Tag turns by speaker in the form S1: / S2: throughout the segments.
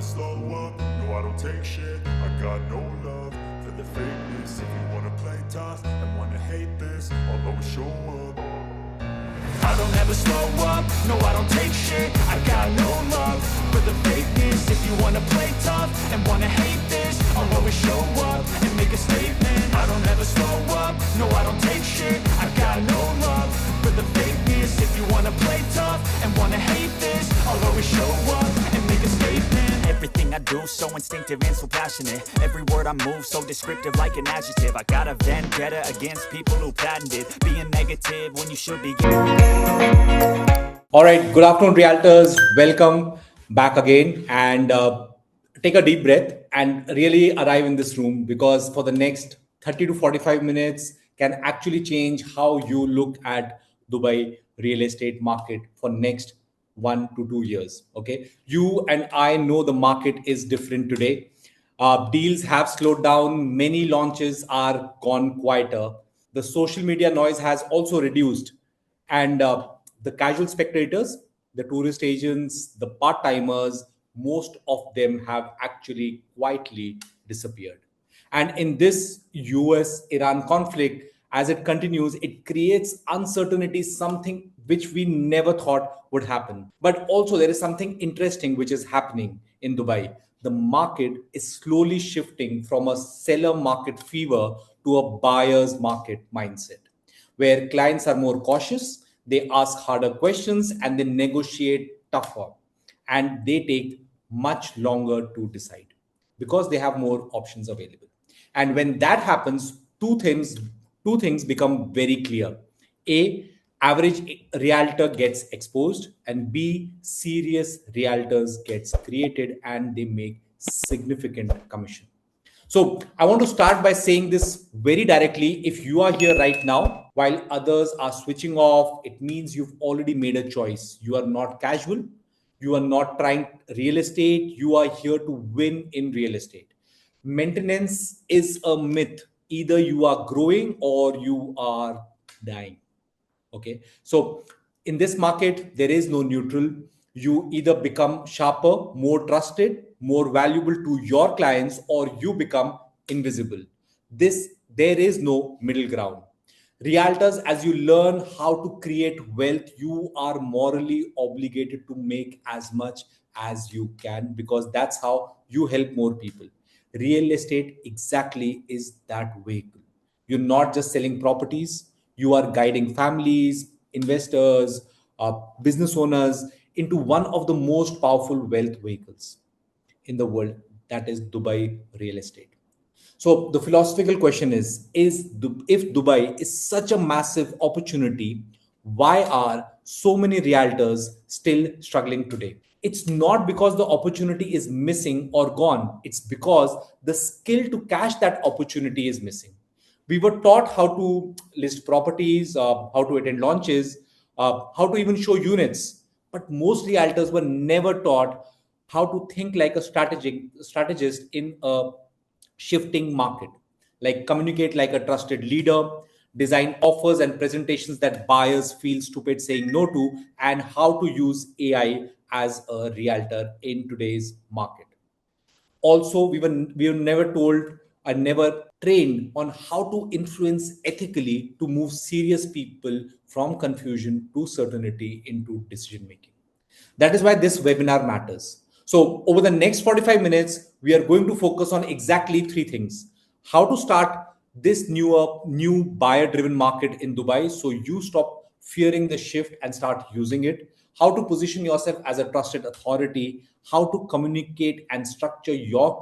S1: slow up, no I don't take shit. I got no love for the fakeness. If you wanna play tough and wanna hate this, I'll always show up. I don't ever slow up, no I don't take shit. I got no love for the fakeness. If you wanna play tough and wanna hate this, I'll always show up and make a statement. I don't ever slow up, no I don't take shit. I got no love for the fakeness. If you wanna play tough and wanna hate this, I'll always show up and make a statement. Everything I do so instinctive and so passionate. Every word I move so descriptive like an adjective. I got a vendetta against people who patented being negative when you should be.
S2: All right, good afternoon, Realtors. Welcome back again, and take a deep breath and really arrive in this room, because for the next 30 to 45 minutes can actually change how you look at Dubai real estate market for next 1 to 2 years. Okay, you and I know the market is different today. Deals have slowed down. Many launches are gone quieter. The social media noise has also reduced, and the casual spectators, the tourist agents, the part timers, most of them have actually quietly disappeared. And in this US Iran conflict, as it continues, it creates uncertainty, something which we never thought would happen. But also, there is something interesting which is happening in Dubai. The market is slowly shifting from a seller market fever to a buyer's market mindset, where clients are more cautious, they ask harder questions, and they negotiate tougher. And they take much longer to decide because they have more options available. And when that happens, two things become very clear. A, average realtor gets exposed, and B, serious realtors gets created and they make significant commission. So I want to start by saying this very directly. If you are here right now while others are switching off, it means you've already made a choice. You are not casual. You are not trying real estate. You are here to win in real estate. Maintenance is a myth. Either you are growing or you are dying. Okay, so in this market there is no neutral. You either become sharper, more trusted, more valuable to your clients, or you become invisible. This There is no middle ground. Realtors, as you learn how to create wealth, you are morally obligated to make as much as you can, because that's how you help more people. Real estate exactly is that vehicle. You're not just selling properties, you are guiding families, investors, business owners into one of the most powerful wealth vehicles in the world, that is Dubai real estate. So the philosophical question if Dubai is such a massive opportunity, why are so many realtors still struggling today? It's not because the opportunity is missing or gone. It's because the skill to catch that opportunity is missing. We were taught how to list properties, how to attend launches, how to even show units. But most realtors were never taught how to think like a strategist in a shifting market, like communicate like a trusted leader, design offers and presentations that buyers feel stupid saying no to, and how to use AI as a realtor in today's market. Also, we were never told and never trained on how to influence ethically to move serious people from confusion to certainty into decision making. That is why this webinar matters. So over the next 45 minutes we are going to focus on exactly three things: how to start this new buyer driven market in Dubai so you stop fearing the shift and start using it, how to position yourself as a trusted authority, how to communicate and structure your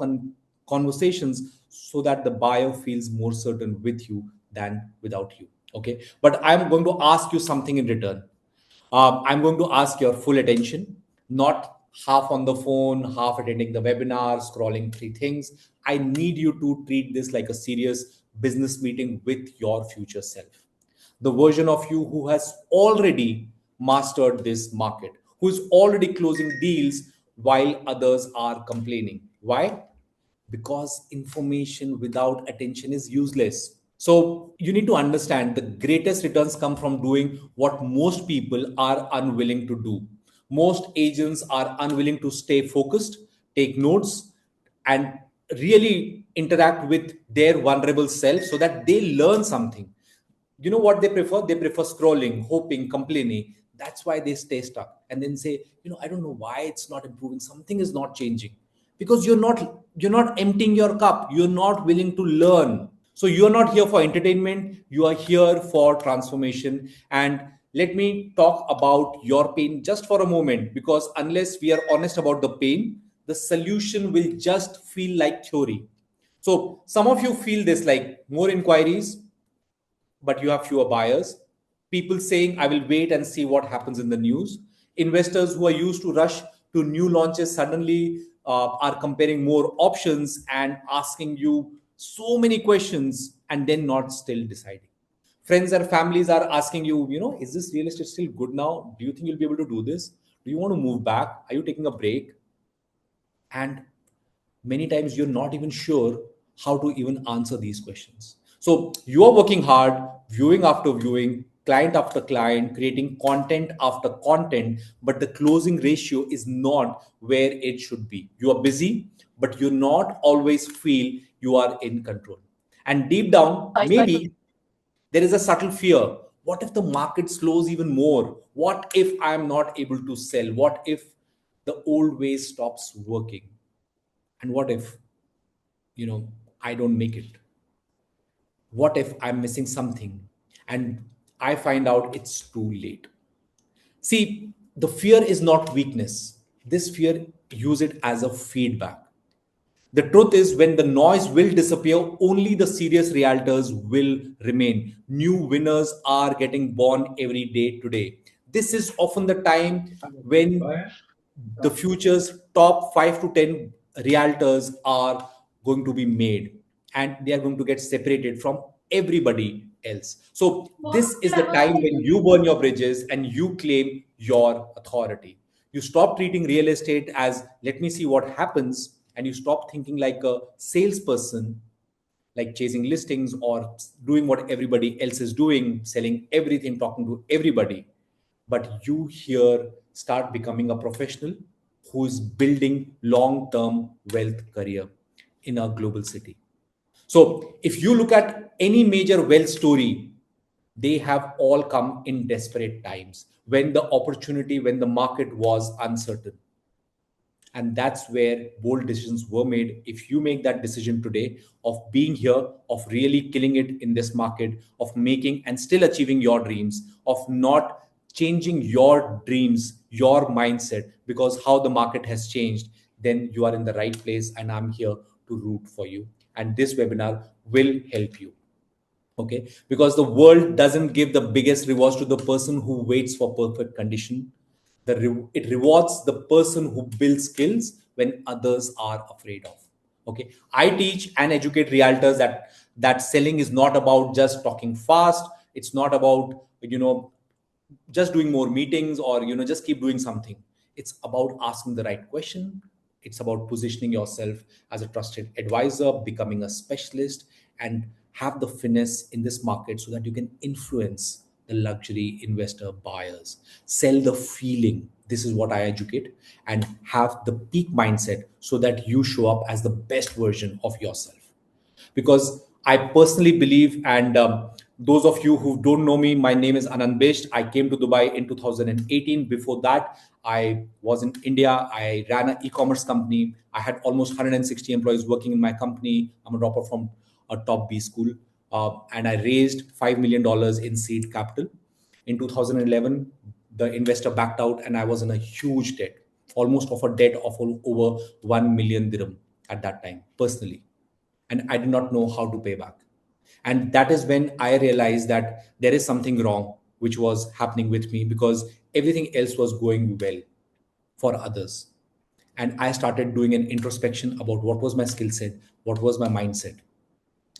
S2: conversations so that the buyer feels more certain with you than without you. Okay, but I'm going to ask you something in return. I'm going to ask your full attention, not half on the phone, half attending the webinar, scrolling three things. I need you to treat this like a serious business meeting with your future self. The version of you who has already mastered this market, who is already closing deals while others are complaining. Why? Because information without attention is useless. So you need to understand the greatest returns come from doing what most people are unwilling to do. Most agents are unwilling to stay focused take notes, and really interact with their vulnerable self so that they learn something. You know what they prefer? They prefer scrolling, hoping, complaining. That's why they stay stuck and then say, I don't know why it's not improving. Something is not changing because you're not emptying your cup. You're not willing to learn. So you are not here for entertainment, you are here for transformation. And let me talk about your pain just for a moment, because unless we are honest about the pain, the solution will just feel like theory. So some of you feel this, like more inquiries, but you have fewer buyers. People saying, I will wait and see what happens in the news. Investors who are used to rush to new launches suddenly are comparing more options and asking you so many questions and then not still deciding. Friends and families are asking you, is this real estate still good now? Do you think you'll be able to do this? Do you want to move back? Are you taking a break? And many times you're not even sure how to even answer these questions. So you are working hard, viewing after viewing, client after client, creating content after content, but the closing ratio is not where it should be. You are busy, but you not always feel you are in control. And deep down, maybe there is a subtle fear. What if the market slows even more? What if I'm not able to sell? What if the old way stops working? And what if, I don't make it? What if I'm missing something and I find out it's too late? See, the fear is not weakness. This fear, use it as a feedback. The truth is, when the noise will disappear, only the serious realtors will remain. New winners are getting born every day today. This is often the time when the future's top 5 to 10 realtors are going to be made, and they are going to get separated from everybody else. So this is the time when you burn your bridges and you claim your authority. You stop treating real estate as let me see what happens, and you stop thinking like a salesperson, like chasing listings or doing what everybody else is doing, selling everything, talking to everybody. But you here start becoming a professional who is building long-term wealth career in a global city. So if you look at any major wealth story, they have all come in desperate times when when the market was uncertain. And that's where bold decisions were made. If you make that decision today of being here, of really killing it in this market, of making and still achieving your dreams, of not changing your dreams, your mindset, because how the market has changed, then you are in the right place, and I'm here to root for you. And this webinar will help you. Okay, because the world doesn't give the biggest rewards to the person who waits for perfect condition. It rewards the person who builds skills when others are afraid of. Okay, I teach and educate realtors that selling is not about just talking fast. It's not about just doing more meetings or just keep doing something. It's about asking the right question. It's about positioning yourself as a trusted advisor, becoming a specialist, and have the finesse in this market so that you can influence the luxury investor buyers. Sell the feeling. This is what I educate. And have the peak mindset so that you show up as the best version of yourself. Because I personally believe, and those of you who don't know me, my name is Aanant Bisht. I came to Dubai in 2018. Before that, I was in India. I ran an e-commerce company. I had almost 160 employees working in my company. I'm a dropper from a top B school, and I raised $5 million in seed capital. In 2011, the investor backed out, and I was in a huge debt, almost of a debt of over 1 million dirham at that time, personally, and I did not know how to pay back. And that is when I realized that there is something wrong which was happening with me, because everything else was going well for others. And I started doing an introspection about what was my skill set, what was my mindset.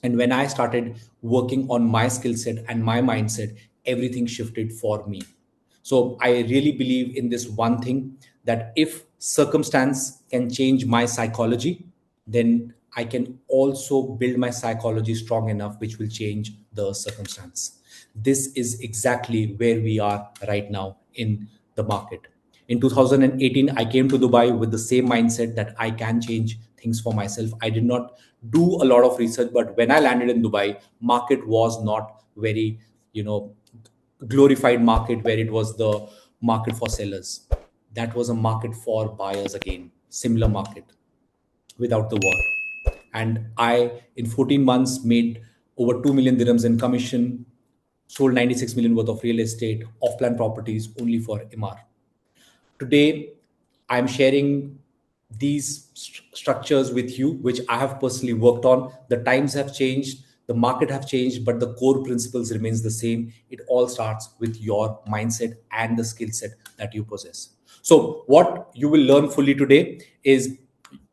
S2: And when I started working on my skill set and my mindset, everything shifted for me. So I really believe in this one thing, that if circumstance can change my psychology, then I can also build my psychology strong enough, which will change the circumstance. This is exactly where we are right now in the market. In 2018, I came to Dubai with the same mindset that I can change things for myself. I did not do a lot of research, but when I landed in Dubai, market was not very, glorified market where it was the market for sellers. That was a market for buyers again, similar market without the war. And I, in 14 months, made over 2 million dirhams in commission, sold 96 million worth of real estate, off plan properties only for MR. Today, I'm sharing these structures with you, which I have personally worked on. The times have changed, the market have changed, but the core principles remains the same. It all starts with your mindset and the skill set that you possess. So what you will learn fully today is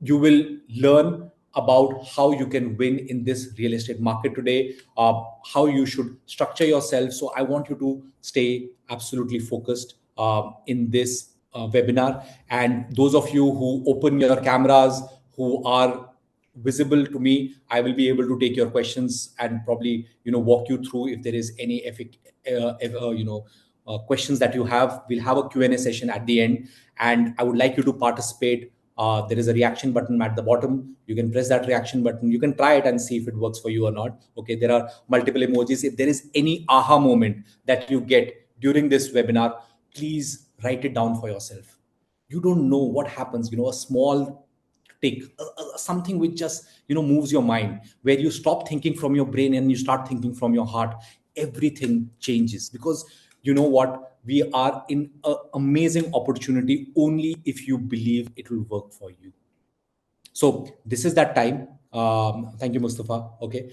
S2: you will learn about how you can win in this real estate market today, how you should structure yourself. So I want you to stay absolutely focused in this webinar. And those of you who open your cameras, who are visible to me, I will be able to take your questions and probably walk you through if there is any questions that you have. We'll have a Q&A session at the end, and I would like you to participate. There is a reaction button at the bottom. You can press that reaction button. You can try it and see if it works for you or not. Okay, there are multiple emojis. If there is any aha moment that you get during this webinar, please write it down for yourself. You don't know what happens, a small tick, something which just moves your mind, where you stop thinking from your brain and you start thinking from your heart. Everything changes, because you know what, we are in an amazing opportunity only if you believe it will work for you. So this is that time. Thank you, Mustafa. Okay,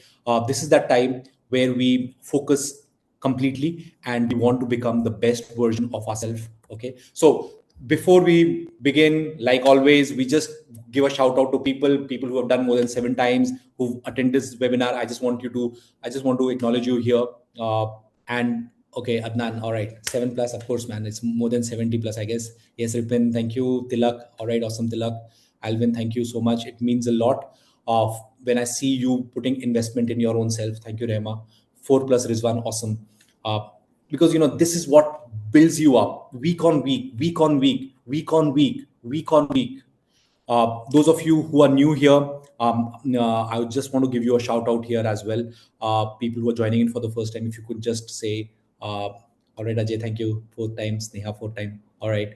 S2: this is that time where we focus completely and we want to become the best version of ourselves. Okay, so before we begin, like always, we just give a shout out to people who have done more than 7 times, who've attended this webinar. I just want to acknowledge you here. And okay, Adnan, all right, 7+, of course, man, it's more than 70+, I guess. Yes, Ripin, thank you. Tilak, all right, awesome, Tilak. Alvin, thank you so much. It means a lot of when I see you putting investment in your own self. Thank you, Rehma. 4+ Rizwan, awesome. Because this is what builds you up week on week, week on week, week on week, week on week. Those of you who are new here, I would just want to give you a shout out here as well. People who are joining in for the first time, if you could just say, all right, Ajay, thank you. 4 times, Neha, 4 times. All right.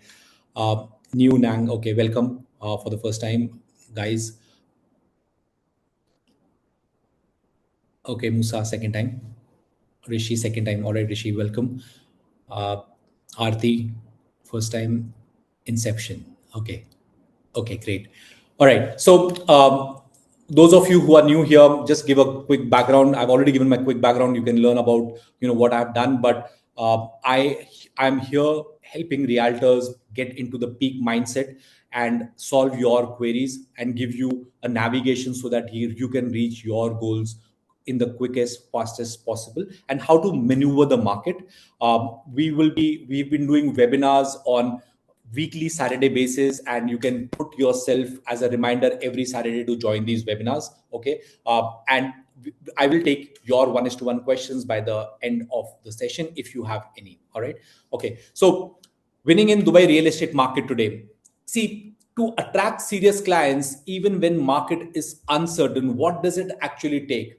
S2: New Nang, okay, welcome for the first time, guys. Okay, Musa, second time. Rishi, second time. All right, Rishi, welcome. Aarti, first time. Inception. Okay. Okay, great. All right. So those of you who are new here, just give a quick background. I've already given my quick background. You can learn about what I've done, but I'm here helping realtors get into the peak mindset and solve your queries and give you a navigation so that you can reach your goals in the quickest, fastest possible, and how to maneuver the market. We've been doing webinars on weekly Saturday basis, and you can put yourself as a reminder every Saturday to join these webinars. Okay, and I will take your 1:1 questions by the end of the session if you have any. All right. Okay. So winning in Dubai real estate market today. See, to attract serious clients, even when market is uncertain, what does it actually take?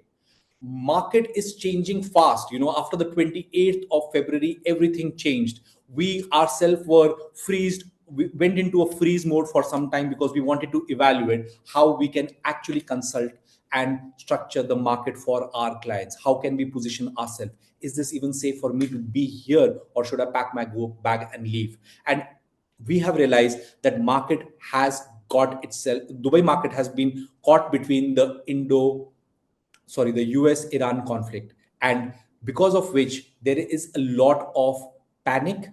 S2: Market is changing fast. After the 28th of February, everything changed. We ourselves were freezed. We went into a freeze mode for some time because we wanted to evaluate how we can actually consult and structure the market for our clients. How can we position ourselves? Is this even safe for me to be here, or should I pack my bag and leave? And we have realized that market has got itself, Dubai market has been caught between the US-Iran conflict, and because of which there is a lot of panic,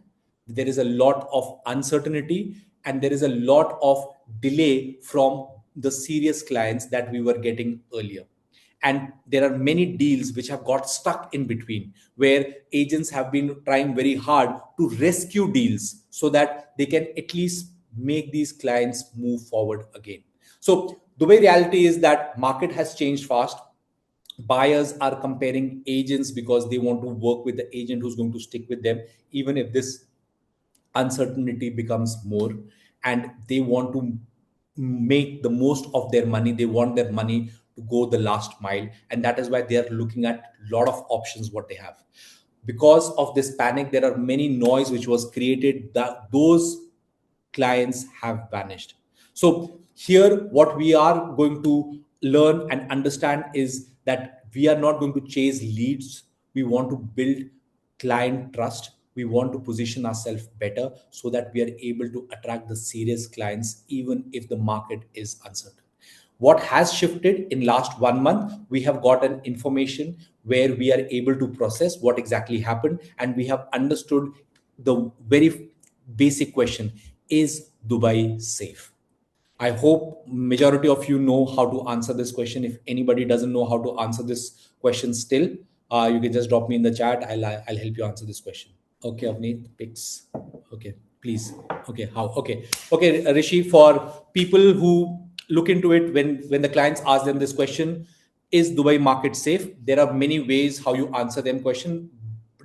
S2: there is a lot of uncertainty, and there is a lot of delay from the serious clients that we were getting earlier. And there are many deals which have got stuck in between, where agents have been trying very hard to rescue deals so that they can at least make these clients move forward again. So the way reality is that market has changed fast. Buyers are comparing agents because they want to work with the agent who's going to stick with them, even if this uncertainty becomes more, and they want to make the most of their money. They want their money to go the last mile, and that is why they are looking at a lot of options what they have. Because of this panic, there are many noise which was created, that those clients have vanished. So here what we are going to learn and understand is that we are not going to chase leads. We want to build client trust. We want to position ourselves better so that we are able to attract the serious clients even if the market is uncertain. What has shifted in last 1 month, we have gotten information where we are able to process what exactly happened, and we have understood the very basic question: is Dubai safe? I hope majority of you know how to answer this question. If anybody doesn't know how to answer this question still, you can just drop me in the chat. I'll help you answer this question. Okay, Avneet picks. Okay, please. Okay, how? Okay, Rishi. For people who look into it, when the clients ask them this question, is Dubai market safe? There are many ways how you answer them question,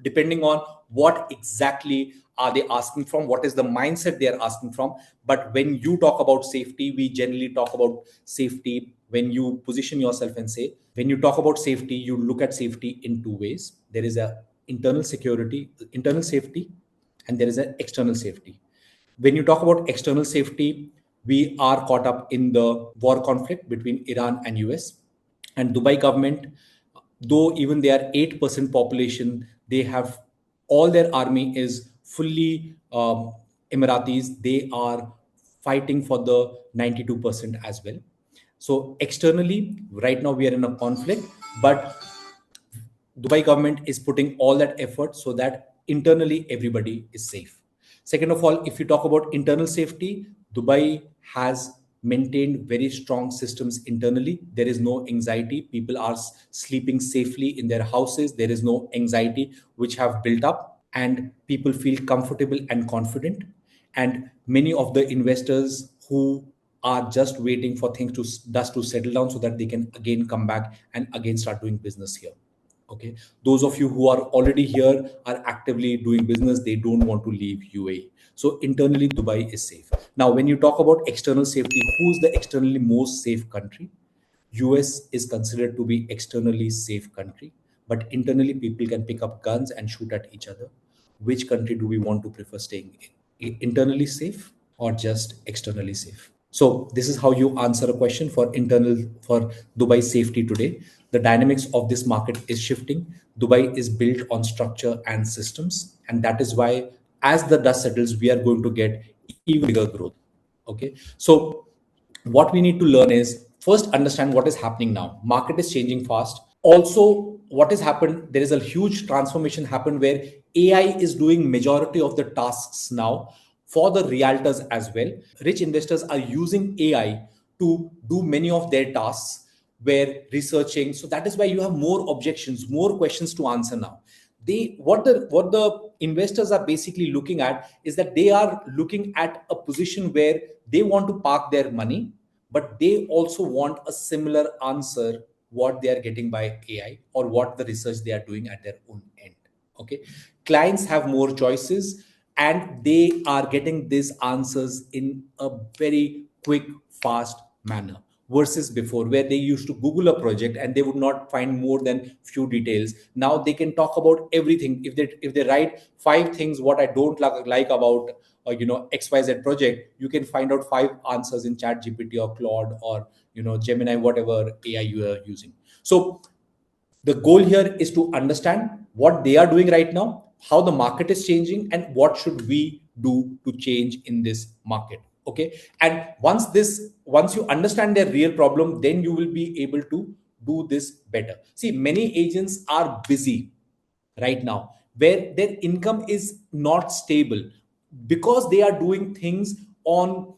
S2: depending on what exactly are they asking from, what is the mindset they are asking from. But when you talk about safety, we generally talk about safety when you position yourself and say, when you talk about safety, you look at safety in two ways. There is a internal safety, and there is an external safety. When you talk about external safety, we are caught up in the war conflict between Iran and US. And Dubai government, though even they are 8% population, they have all their army is fully Emiratis. They are fighting for the 92% as well. So externally, right now we are in a conflict, but Dubai government is putting all that effort so that internally everybody is safe. Second of all, if you talk about internal safety, Dubai has maintained very strong systems internally. There is no anxiety. People are sleeping safely in their houses. There is no anxiety which have built up, and people feel comfortable and confident. And many of the investors who are just waiting for things to dust to settle down so that they can again come back and again start doing business here. Okay, those of you who are already here are actively doing business. They don't want to leave UAE. So internally Dubai is safe. Now when you talk about external safety, who's the externally most safe country? US is considered to be externally safe country, but internally people can pick up guns and shoot at each other. Which country do we want to prefer staying in? Internally safe or just externally safe? So this is how you answer a question for Dubai safety today. The dynamics of this market is shifting. Dubai is built on structure and systems, and that is why as the dust settles, we are going to get even bigger growth. Okay, so what we need to learn is first understand what is happening now. Market is changing fast. Also, what has happened, there is a huge transformation happened where AI is doing majority of the tasks now for the realtors as well. Rich investors are using AI to do many of their tasks where researching. So that is why you have more objections, more questions to answer now. They what the investors are basically looking at is that they are looking at a position where they want to park their money, but they also want a similar answer what they are getting by AI or what the research they are doing at their own end. Okay, clients have more choices and they are getting these answers in a very quick, fast manner versus before where they used to google a project and they would not find more than few details. Now they can talk about everything. If they write five things what I don't like about XYZ project, you can find out five answers in chat gpt or claude or Gemini, whatever AI you are using. So the goal here is to understand what they are doing right now, how the market is changing, and what should we do to change in this market. Okay, and once you understand their real problem, then you will be able to do this better. See, many agents are busy right now where their income is not stable because they are doing things on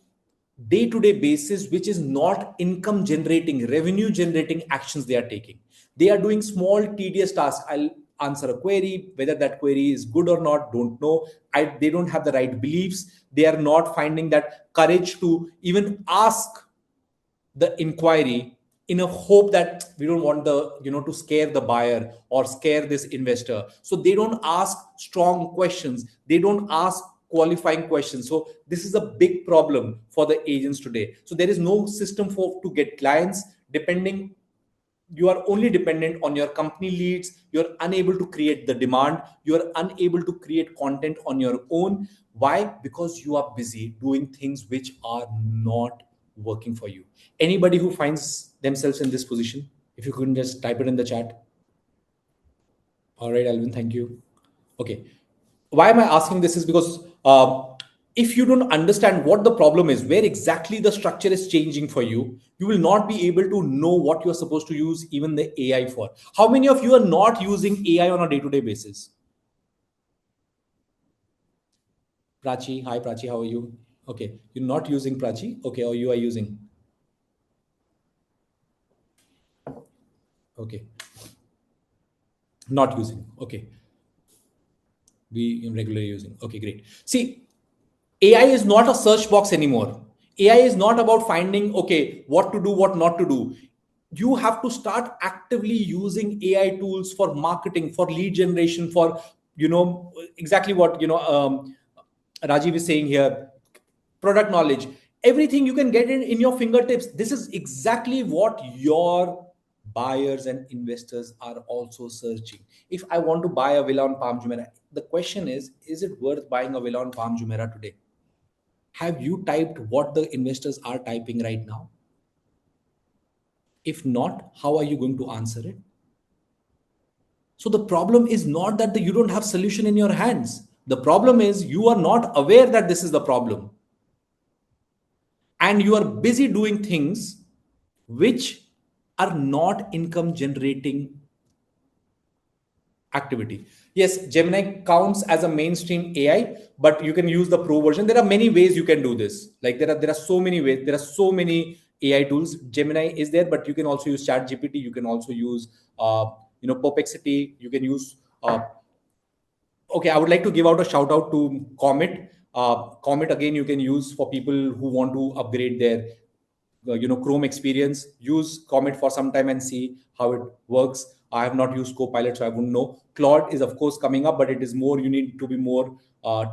S2: day to day basis which is not income generating, revenue generating actions they are taking. They are doing small tedious tasks. I'll answer a query, whether that query is good or not, don't know. They don't have the right beliefs. They are not finding that courage to even ask the inquiry, in a hope that we don't want the to scare the buyer or scare this investor. So they don't ask strong questions. They don't ask qualifying questions. So this is a big problem for the agents today. So there is no system for to get clients. Depending, you are only dependent on your company leads. You're unable to create the demand. You're unable to create content on your own. Why? Because you are busy doing things which are not working for you. Anybody who finds themselves in this position, if you couldn't just type it in the chat. All right, Alvin, thank you. Okay. Why am I asking this is because if you don't understand what the problem is, where exactly the structure is changing for you, you will not be able to know what you're supposed to use even the AI for. How many of you are not using AI on a day-to-day basis? Prachi, hi Prachi, how are you? Okay, you're not using Prachi, okay, or you are using? Okay, not using. Okay, we regularly using. Okay, great. See, AI is not a search box anymore. AI is not about finding, okay, what to do, what not to do. You have to start actively using AI tools for marketing, for lead generation, for, exactly what, Rajiv is saying here, product knowledge, everything you can get in your fingertips. This is exactly what your buyers and investors are also searching. If I want to buy a villa on Palm Jumeirah, the question is it worth buying a villa on Palm Jumeirah today? Have you typed what the investors are typing right now? If not, how are you going to answer it? So the problem is not that you don't have solution in your hands. The problem is you are not aware that this is the problem. And you are busy doing things which are not income generating activity. Yes, Gemini counts as a mainstream AI, but you can use the pro version. There are many ways you can do this. Like there are so many ways. There are so many AI tools. Gemini is there, but you can also use Chat GPT. You can also use Perplexity. You can use okay, I would like to give out a shout out to Comet. Comet again, you can use for people who want to upgrade their Chrome experience. Use Comet for some time and see how it works. I have not used Copilot, so I wouldn't know. Claude is of course coming up, but it is more, you need to be more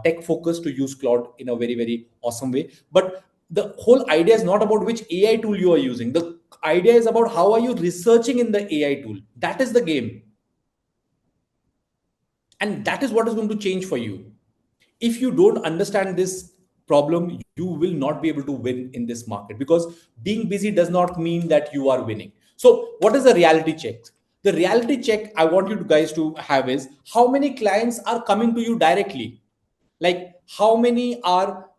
S2: tech focused to use Claude in a very very awesome way. But the whole idea is not about which AI tool you are using. The idea is about how are you researching in the AI tool. That is the game, and that is what is going to change for you. If you don't understand this problem, you will not be able to win in this market, because being busy does not mean that you are winning. So what is the reality check? The reality check I want you guys to have is how many clients are coming to you directly. Like how many are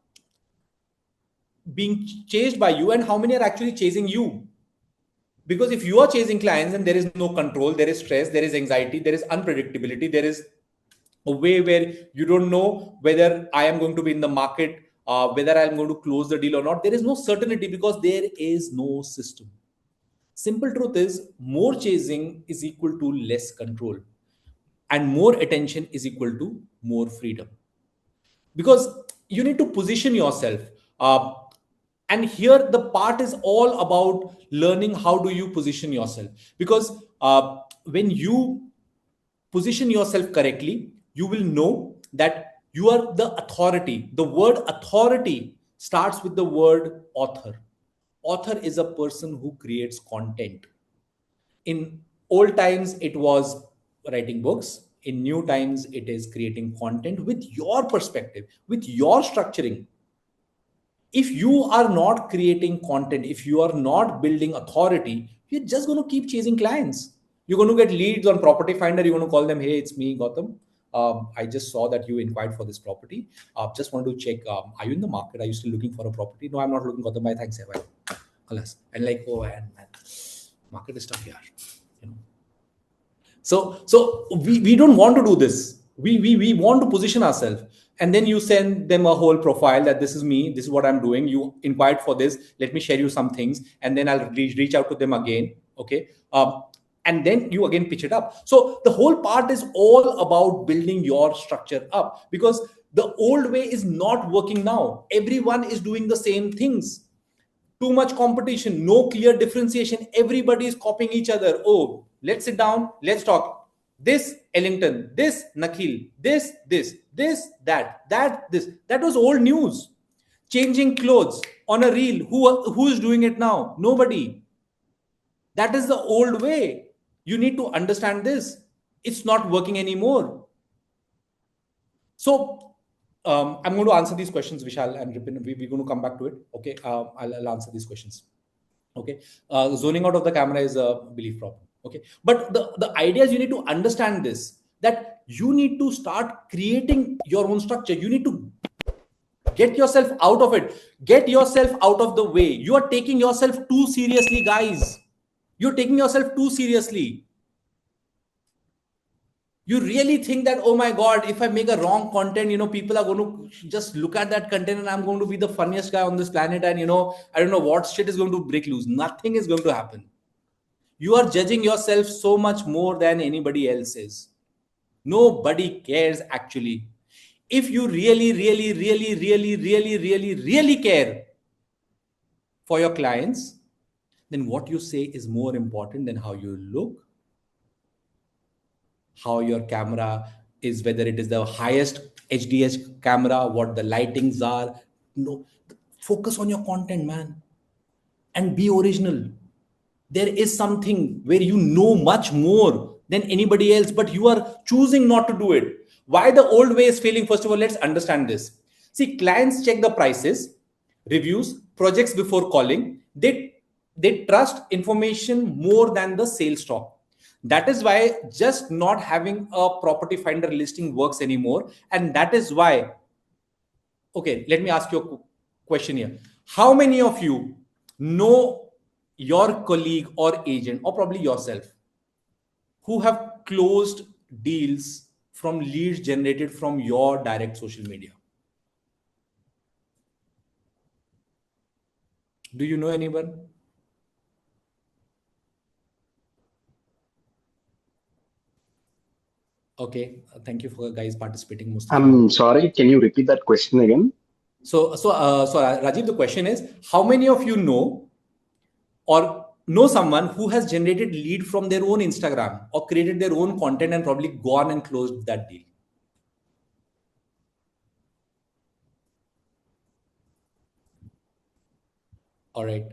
S2: being chased by you and how many are actually chasing you. Because if you are chasing clients and there is no control, there is stress, there is anxiety, there is unpredictability, there is a way where you don't know whether I am going to be in the market, whether I'm going to close the deal or not. There is no certainty because there is no system. Simple truth is more chasing is equal to less control, and more attention is equal to more freedom. Because you need to position yourself. Uh, and here the part is all about learning how do you position yourself. Because when you position yourself correctly, you will know that you are the authority. The word authority starts with the word author. Author is a person who creates content. In old times, it was writing books. In new times, it is creating content with your perspective, with your structuring. If you are not creating content, if you are not building authority, you're just going to keep chasing clients. You're going to get leads on Property Finder. You're going to call them, hey, it's me, Gautam. I just saw that you inquired for this property. Just want to check, are you in the market? Are you still looking for a property? No, I'm not looking, Gautam. Bye, thanks. Bye. Alas. And like, oh man, market is tough here. You know, so we don't want to do this. We want to position ourselves. And then you send them a whole profile that this is me, this is what I'm doing. You inquired for this. Let me share you some things. And then I'll reach out to them again. Okay. And then you again pitch it up. So the whole part is all about building your structure up, because the old way is not working now. Everyone is doing the same things. Too much competition, no clear differentiation, everybody is copying each other. Oh, let's sit down, let's talk. this Ellington, this Nakhil, this, this. That was old news. Changing clothes on a reel. Who is doing it now? Nobody. That is the old way. You need to understand this. It's not working anymore. So I'm going to answer these questions, Vishal and Ripin. We're going to come back to it. Okay, I'll answer these questions. Okay, zoning out of the camera is a belief problem. Okay, but the idea is you need to understand this, that you need to start creating your own structure. You need to get yourself out of it. Get yourself out of the way. You are taking yourself too seriously, guys. You're taking yourself too seriously. You really think that, oh my God, if I make a wrong content, people are going to just look at that content and I'm going to be the funniest guy on this planet. And, I don't know what shit is going to break loose. Nothing is going to happen. You are judging yourself so much more than anybody else is. Nobody cares actually. If you really care for your clients, then what you say is more important than how you look, how your camera is, whether it is the highest HDH camera, what the lightings are. No, focus on your content, man, and be original. There is something where you know much more than anybody else, but you are choosing not to do it. Why the old way is failing? First of all, let's understand this. See, clients check the prices, reviews, projects before calling. They trust information more than the sales talk. That is why just not having a property finder listing works anymore. And that is why, okay, let me ask you a question here. How many of you know your colleague or agent, or probably yourself, who have closed deals from leads generated from your direct social media? Do you know anyone? Okay, thank you for guys participating mostly.
S3: I'm sorry, can you repeat that question again?
S2: So Rajiv, the question is, how many of you know or know someone who has generated lead from their own Instagram or created their own content and probably gone and closed that deal? All right.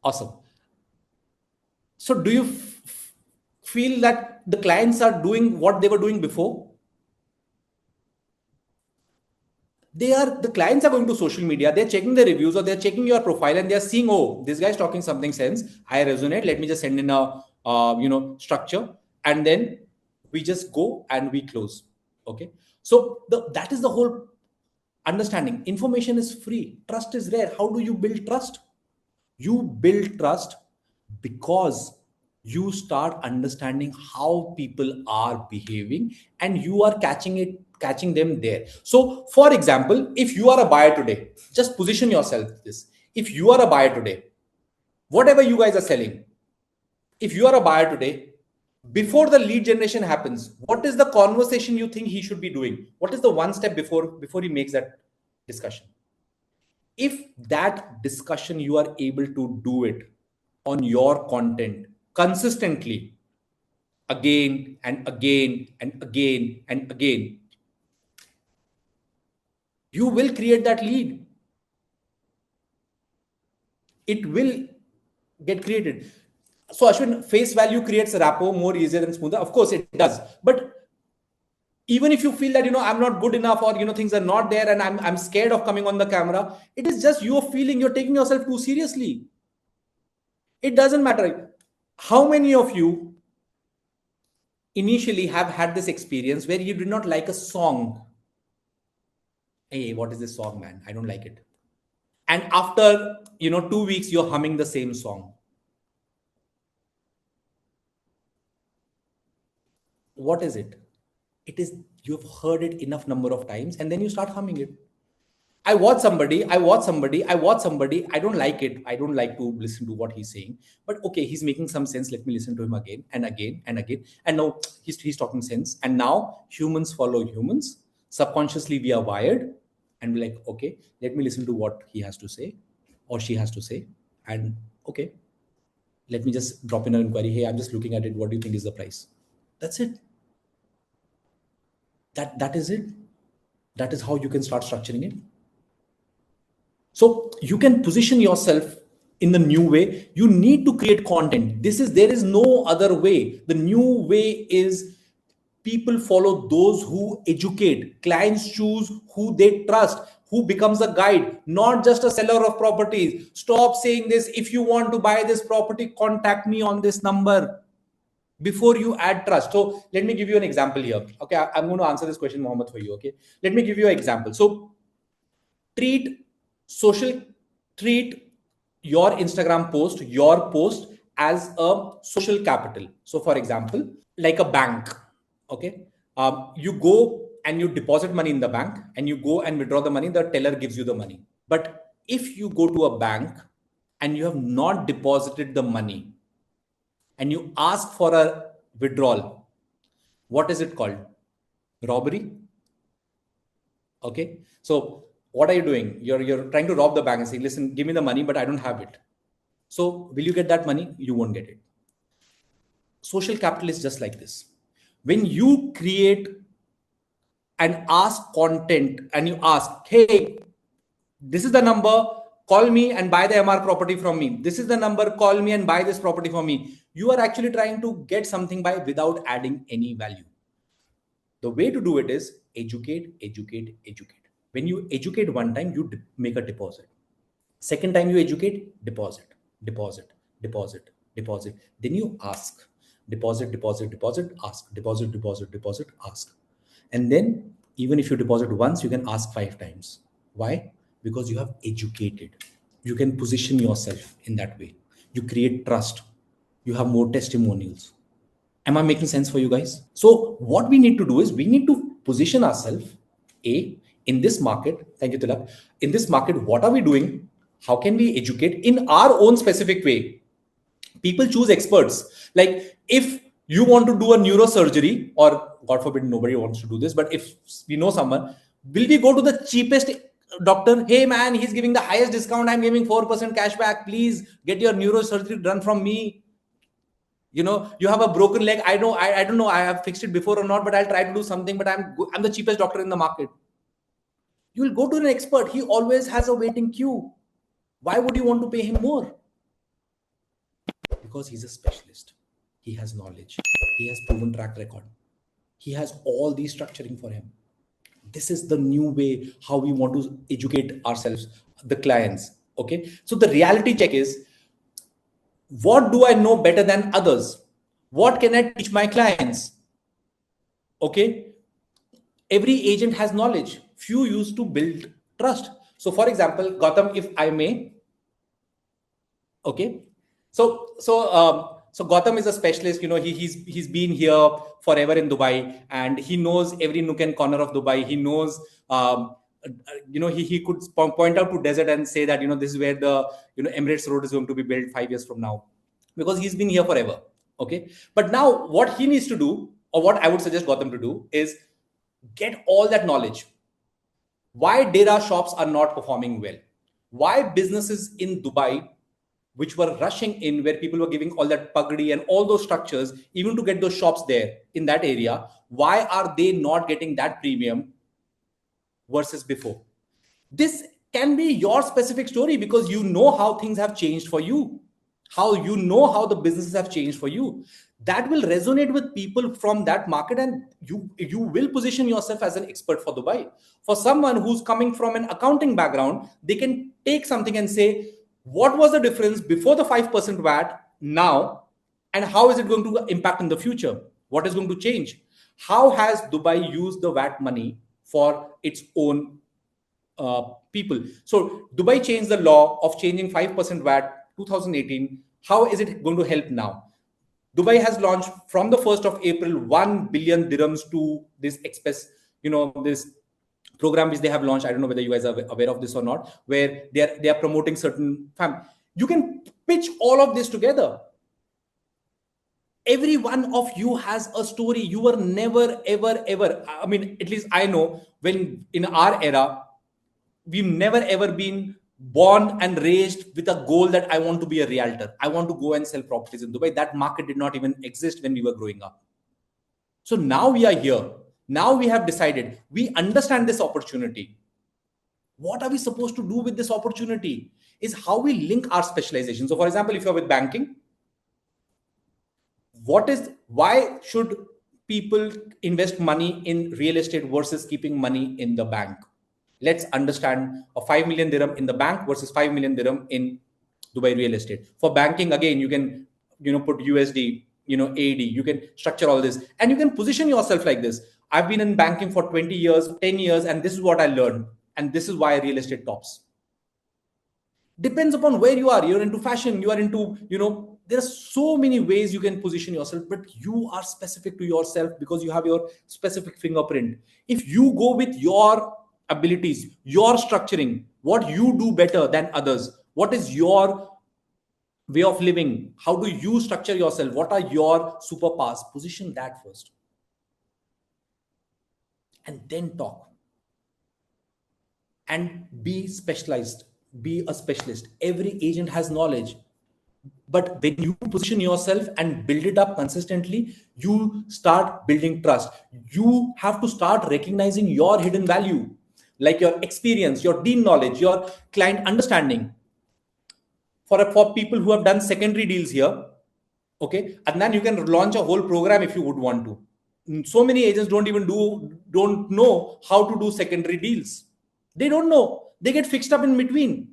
S2: Awesome. So do you feel that the clients are doing what they were doing before? The clients are going to social media, they're checking the reviews or they're checking your profile and they're seeing, oh, this guy's talking something sense. I resonate. Let me just send in a, structure. And then we just go and we close. Okay. So that is the whole understanding. Information is free. Trust is rare. How do you build trust? You build trust because you start understanding how people are behaving and you are catching them there. So for example, if you are a buyer today, just position yourself this. If you are a buyer today, whatever you guys are selling, if you are a buyer today, before the lead generation happens, what is the conversation you think he should be doing? What is the one step before he makes that discussion? If that discussion you are able to do it on your content consistently, again and again and again and again, you will create that lead. It will get created. So Ashwin, face value creates a rapport more easier and smoother. Of course it does. But even if you feel that, I'm not good enough or, things are not there and I'm scared of coming on the camera, it is just your feeling. You're taking yourself too seriously. It doesn't matter. How many of you initially have had this experience where you did not like a song? Hey, what is this song, man? I don't like it. And after, 2 weeks, you're humming the same song. What is it? It is, you've heard it enough number of times and then you start humming it. I watch somebody, I don't like it. I don't like to listen to what he's saying, but okay, he's making some sense. Let me listen to him again and again and again. And now he's talking sense. And now humans follow humans. Subconsciously, we are wired and we're like, okay, let me listen to what he has to say or she has to say. And okay, let me just drop in an inquiry. Hey, I'm just looking at it. What do you think is the price? That's it. That is it. That is how you can start structuring it. So you can position yourself in the new way. You need to create content. There is no other way. The new way is people follow those who educate. Clients choose who they trust, who becomes a guide, not just a seller of properties. Stop saying this. If you want to buy this property, contact me on this number before you add trust. So let me give you an example here. Okay, I'm going to answer this question, Mohammed, for you. Okay, let me give you an example. So treat social treat your Instagram post, your post, as a social capital. So for example, like a bank. Okay, you go and you deposit money in the bank, and you go and withdraw the money, the teller gives you the money. But if you go to a bank and you have not deposited the money and you ask for a withdrawal, what is it called? Robbery. Okay, so what are you doing? You're trying to rob the bank and say, listen, give me the money, but I don't have it. So will you get that money? You won't get it. Social capital is just like this. When you create and ask content, and you ask, hey, this is the number, call me and buy the MR property from me. This is the number, call me and buy this property from me. You are actually trying to get something by without adding any value. The way to do it is educate, educate, educate. When you educate one time, you make a deposit. Second time you educate, deposit, deposit, deposit, deposit. Then you ask, deposit, deposit, deposit, ask, deposit, deposit, deposit, ask. And then even if you deposit once, you can ask 5 times. Why? Because you have educated. You can position yourself in that way. You create trust. You have more testimonials. Am I making sense for you guys? So what we need to do is we need to position ourselves, in this market. Thank you, Tilak. In this market, what are we doing? How can we educate in our own specific way? People choose experts. Like if you want to do a neurosurgery, or God forbid, nobody wants to do this, but if we know someone, will we go to the cheapest doctor? Hey man, he's giving the highest discount. I'm giving 4% cashback. Please get your neurosurgery done from me. You have a broken leg. I know, I don't know, I have fixed it before or not, but I'll try to do something, but I'm the cheapest doctor in the market. You will go to an expert. He always has a waiting queue. Why would you want to pay him more? Because he's a specialist. He has knowledge. He has proven track record. He has all the structuring for him. This is the new way how we want to educate ourselves, the clients. Okay. So the reality check is, what do I know better than others? What can I teach my clients? Okay. Every agent has knowledge. Few used to build trust. So for example, Gautam, if I may, okay. So Gautam is a specialist. He's been here forever in Dubai, and he knows every nook and corner of Dubai. He knows, he could point out to desert and say that, this is where the, Emirates Road is going to be built 5 years from now, because he's been here forever. Okay. But now what he needs to do, or what I would suggest Gautam to do, is get all that knowledge. Why Dera shops are not performing well? Why businesses in Dubai, which were rushing in, where people were giving all that pagdi and all those structures, even to get those shops there in that area, why are they not getting that premium versus before? This can be your specific story, because you know how things have changed for you, how the businesses have changed for you. That will resonate with people from that market, and you will position yourself as an expert for Dubai. For someone who's coming from an accounting background, they can take something and say, what was the difference before the 5% VAT now, and how is it going to impact in the future? What is going to change? How has Dubai used the VAT money for its own people? So Dubai changed the law of changing 5% VAT 2018. How is it going to help now? Dubai has launched from the 1st of April 1 billion dirhams to this express, this program which they have launched. I don't know whether you guys are aware of this or not, where they are promoting certain You can pitch all of this together. Every one of you has a story. You were never, ever, ever. I mean, at least I know, when in our era, we've never ever been born and raised with a goal that I want to be a realtor. I want to go and sell properties in Dubai. That market did not even exist when we were growing up. So now we are here. Now we have decided, we understand this opportunity. What are we supposed to do with this opportunity? Is how we link our specialization. So for example, if you're with banking, why should people invest money in real estate versus keeping money in the bank? Let's understand a 5 million dirham in the bank versus 5 million dirham in Dubai real estate. For banking, again, you can, put USD, AD, you can structure all this and you can position yourself like this. I've been in banking for 20 years, 10 years, and this is what I learned. And this is why real estate tops. Depends upon where you are. You're into fashion, you are into, there are so many ways you can position yourself, but you are specific to yourself because you have your specific fingerprint. If you go with your abilities, your structuring, what you do better than others, what is your way of living, how do you structure yourself, what are your superpowers, position that first and then talk. And be specialized, be a specialist. Every agent has knowledge, but when you position yourself and build it up consistently, you start building trust. You have to start recognizing your hidden value, like your experience, your deal knowledge, your client understanding. For people who have done secondary deals here, okay, and then you can launch a whole program if you would want to. So many agents don't know how to do secondary deals. They don't know. They get fixed up in between.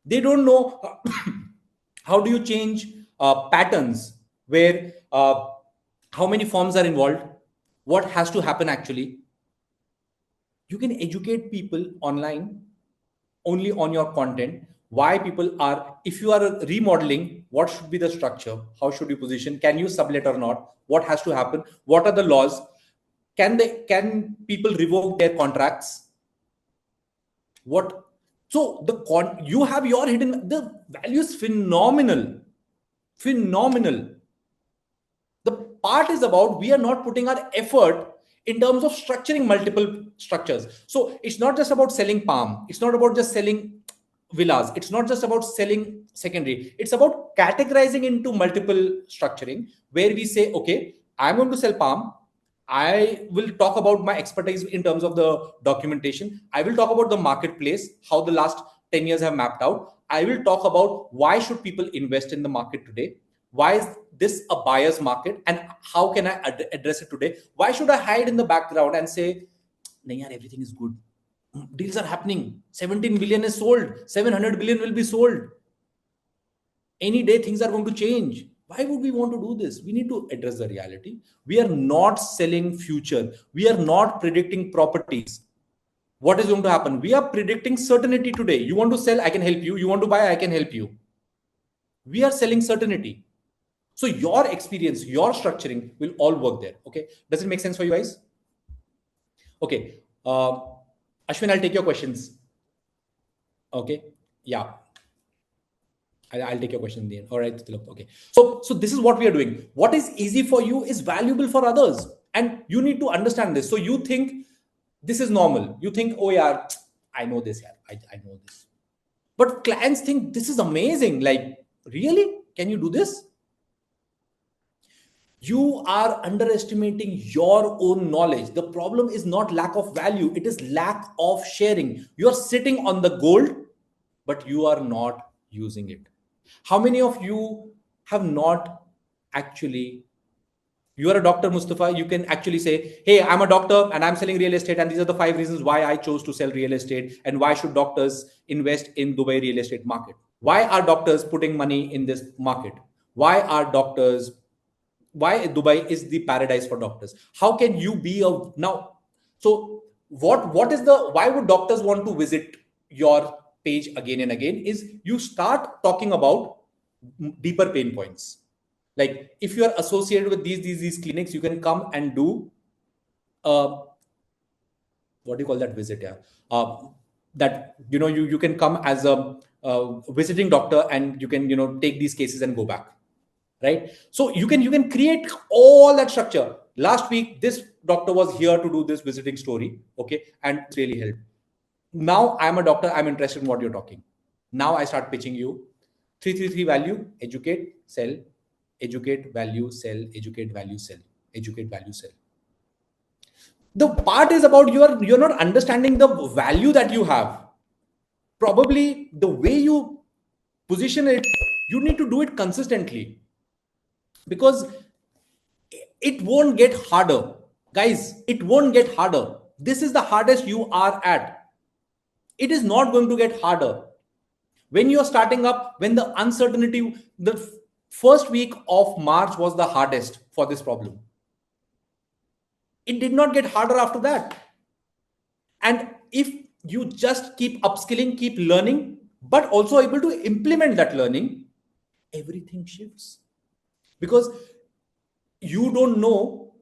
S2: They don't know how do you change patterns where how many forms are involved, what has to happen actually. You can educate people online only on your content, why people are, if you are remodeling, what should be the structure, how should you position, can you sublet or not, what has to happen, what are the laws, can people revoke their contracts, what. So you have your hidden, the value is phenomenal. The part is about, we are not putting our effort in terms of structuring multiple structures. So it's not just about selling palm, it's not about just selling villas, it's not just about selling secondary, it's about categorizing into multiple structuring, where we say, okay, I'm going to sell palm, I will talk about my expertise in terms of the documentation, I will talk about the marketplace, how the last 10 years have mapped out, I will talk about why should people invest in the market today, why is this a buyer's market, and how can I address it today. Why should I hide in the background and say, nahi yaar, everything is good, deals are happening, 17 billion is sold, 700 billion will be sold, any day things are going to change. Why would we want to do this? We need to address the reality. We are not selling future, we are not predicting properties, what is going to happen. We are predicting certainty today. You want to sell, I can help you. You want to buy, I can help you. We are selling certainty. So your experience, your structuring will all work there. Okay. Does it make sense for you guys? Okay. Ashwin, I'll take your questions. Okay. Yeah. I'll take your question in the end. All right. Okay. So this is what we are doing. What is easy for you is valuable for others. And you need to understand this. So you think this is normal. You think, oh yeah, I know this. Yeah, I know this. But clients think this is amazing. Like, really? Can you do this? You are underestimating your own knowledge. The problem is not lack of value, it is lack of sharing. You are sitting on the gold, but you are not using it. How many of you have not actually, you are a doctor, Mustafa, you can actually say, hey, I'm a doctor and I'm selling real estate, and these are the 5 reasons why I chose to sell real estate, and why should doctors invest in Dubai real estate market? Why are doctors putting money in this market? Why Dubai is the paradise for doctors? How can you be now? So what is why would doctors want to visit your page again and again? Is you start talking about deeper pain points. Like, if you are associated with these clinics, you can come and do what do you call that visit? Yeah, that you can come as a visiting doctor, and you can take these cases and go back. Right? So you can create all that structure. Last week, this doctor was here to do this visiting story, okay, and it's really helped. Now I'm a doctor. I'm interested in what you're talking. Now I start pitching you 333 value, educate, sell, educate, value, sell, educate, value, sell, educate, value, sell. The part is about you're not understanding the value that you have. Probably the way you position it, you need to do it consistently, because it won't get harder. Guys, it won't get harder. This is the hardest you are at. It is not going to get harder. When you're starting up, when the uncertainty, the first week of March was the hardest for this problem. It did not get harder after that. And if you just keep upskilling, keep learning, but also able to implement that learning, everything shifts. Because you don't know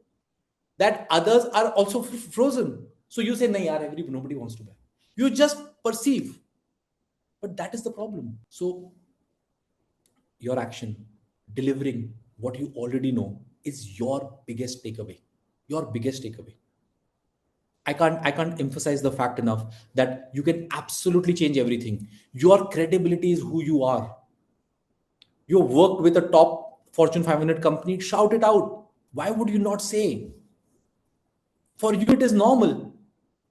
S2: that others are also frozen. So you say, "Nahi, yaar, nobody wants to buy." You just perceive. But that is the problem. So your action, delivering what you already know, is your biggest takeaway. Your biggest takeaway. I can't emphasize the fact enough that you can absolutely change everything. Your credibility is who you are. You worked with a top Fortune 500 company, shout it out. Why would you not say? For you, it is normal,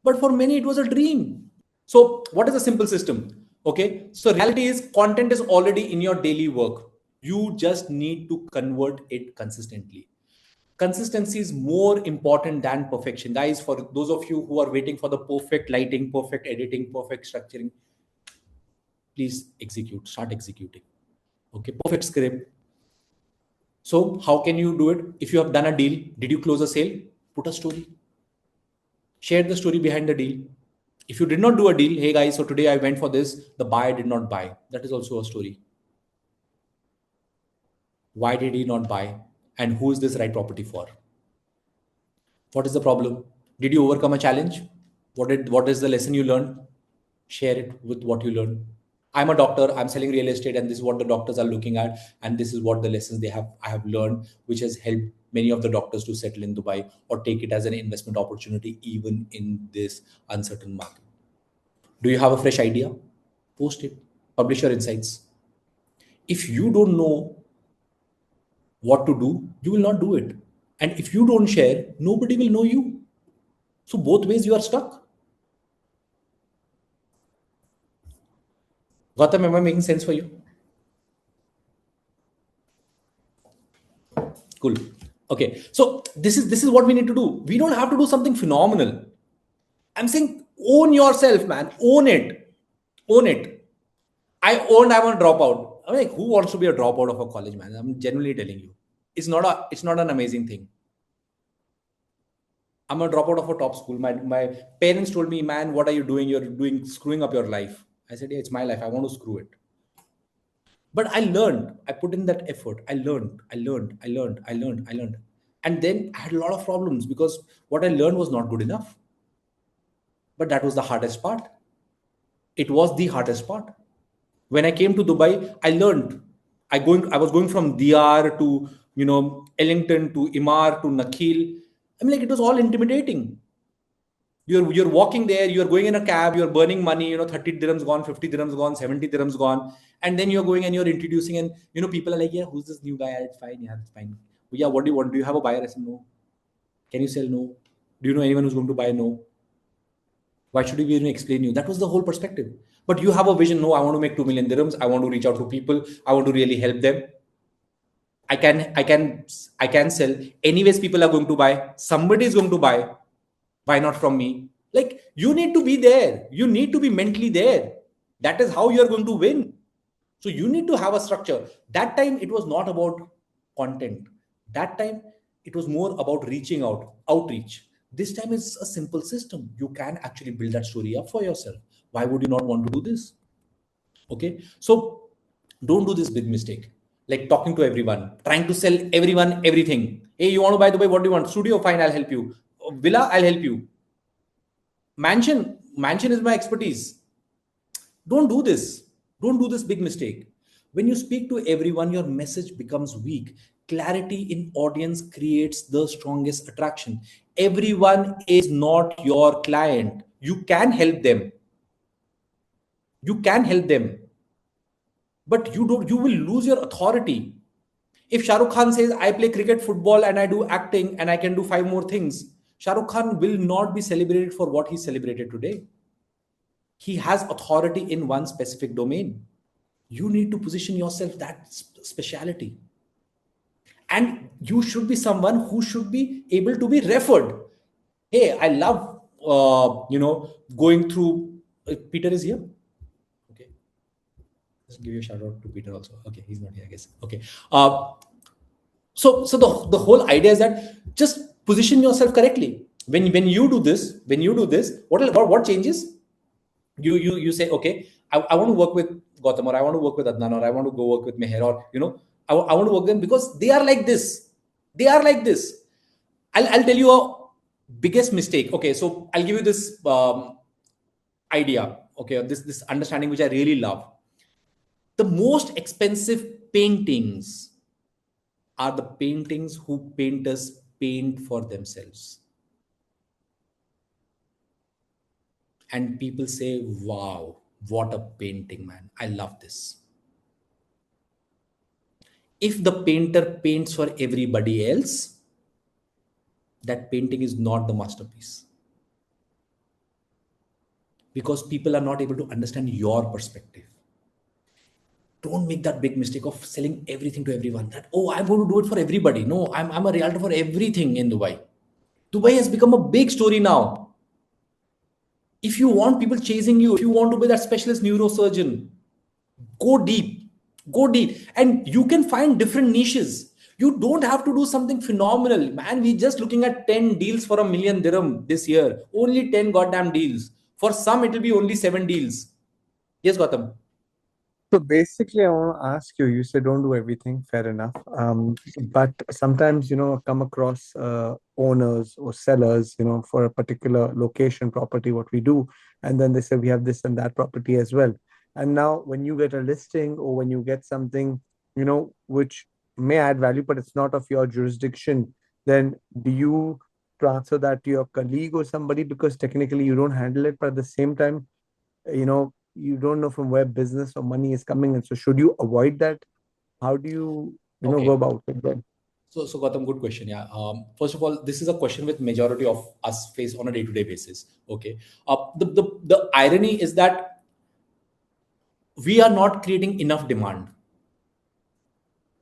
S2: but for many, it was a dream. So, what is a simple system? Okay, so reality is content is already in your daily work. You just need to convert it consistently. Consistency is more important than perfection. Guys, for those of you who are waiting for the perfect lighting, perfect editing, perfect structuring, please execute, start executing. Okay, perfect script. So, how can you do it? If you have done a deal, did you close a sale? Put a story. Share the story behind the deal. If you did not do a deal, hey guys, so today I went for this, the buyer did not buy. That is also a story. Why did he not buy? And who is this right property for? What is the problem? Did you overcome a challenge? What is the lesson you learned? Share it with what you learned. I'm a doctor, I'm selling real estate, and this is what the doctors are looking at, and this is what the lessons I have learned, which has helped many of the doctors to settle in Dubai or take it as an investment opportunity even in this uncertain market. Do you have a fresh idea? Post it, publish your insights. If you don't know what to do, you will not do it. And if you don't share, nobody will know you. So both ways you are stuck. Gautam, am I making sense for you? Cool. Okay. So this is what we need to do. We don't have to do something phenomenal. I'm saying own yourself, man. Own it. Own it. I want to drop out. I'm like, who wants to be a dropout of a college, man? I'm genuinely telling you. It's not an amazing thing. I'm a dropout of a top school. My parents told me, man, what are you doing? You're screwing up your life. I said, yeah, it's my life. I want to screw it. But I learned. I put in that effort. I learned. And then I had a lot of problems because what I learned was not good enough. But that was the hardest part. It was the hardest part. When I came to Dubai, I learned. I was going from DR to Ellington to Imar to Nakhil. I mean, like, it was all intimidating. You're walking there, you're going in a cab, you're burning money, 30 dirhams gone, 50 dirhams gone, 70 dirhams gone. And then you're going and you're introducing, and people are like, yeah, who's this new guy? It's fine, yeah, it's fine. But yeah, what do you want? Do you have a buyer? I said, no. Can you sell? No. Do you know anyone who's going to buy? No. Why should we even explain you? That was the whole perspective. But you have a vision. No, I want to make 2 million dirhams. I want to reach out to people. I want to really help them. I can sell. Anyways, people are going to buy. Somebody is going to buy. Why not from me? Like, you need to be there. You need to be mentally there. That is how you're going to win. So you need to have a structure. That time it was not about content. That time it was more about reaching out, outreach. This time it's a simple system. You can actually build that story up for yourself. Why would you not want to do this? Okay. So don't do this big mistake. Like talking to everyone, trying to sell everyone everything. Hey, you want to buy Dubai? What do you want? Studio? Fine, I'll help you. Villa? I'll help you. Mansion is my expertise. Don't do this. Don't do this big mistake. When you speak to everyone, your message becomes weak. Clarity in audience creates the strongest attraction. Everyone is not your client. You can help them. You can help them, but you will lose your authority. If Shah Rukh Khan says, I play cricket, football, and I do acting, and I can do 5 more things, Shah Rukh Khan will not be celebrated for what he celebrated today. He has authority in one specific domain. You need to position yourself that speciality. And you should be someone who should be able to be referred. Hey, I love, going through. Peter is here. Okay. Let's give you a shout out to Peter also. Okay, he's not here, I guess. Okay. So the whole idea is that just position yourself correctly. When you do this, what changes? You say, okay, I want to work with Gautam, or I want to work with Adnan, or I want to go work with Meher, or I want to work with them because they are like this. They are like this. I'll tell you a biggest mistake. Okay, so I'll give you this idea. Okay, this understanding which I really love. The most expensive paintings are the paintings who painters paint for themselves. And people say, wow, what a painting, man. I love this. If the painter paints for everybody else, that painting is not the masterpiece. Because people are not able to understand your perspective. Don't make that big mistake of selling everything to everyone. That, oh, I'm going to do it for everybody. No, I'm a realtor for everything in Dubai. Dubai has become a big story now. If you want people chasing you, if you want to be that specialist neurosurgeon, go deep, and you can find different niches. You don't have to do something phenomenal, man. We're just looking at 10 deals for $1 million dirham this year. Only 10 goddamn deals. For some, it will be only 7 deals. Yes, Gautam.
S4: So basically, I want to ask you, you said don't do everything, fair enough. But sometimes, come across owners or sellers, for a particular location property, what we do. And then they say we have this and that property as well. And now when you get a listing or when you get something, which may add value, but it's not of your jurisdiction, then do you transfer that to your colleague or somebody because technically you don't handle it, but at the same time, you don't know from where business or money is coming in. So should you avoid that? How do you,
S2: Okay.
S4: go about it then?
S2: So Gautam, good question. Yeah. First of all, this is a question with majority of us face on a day-to-day basis. Okay. The irony is that we are not creating enough demand,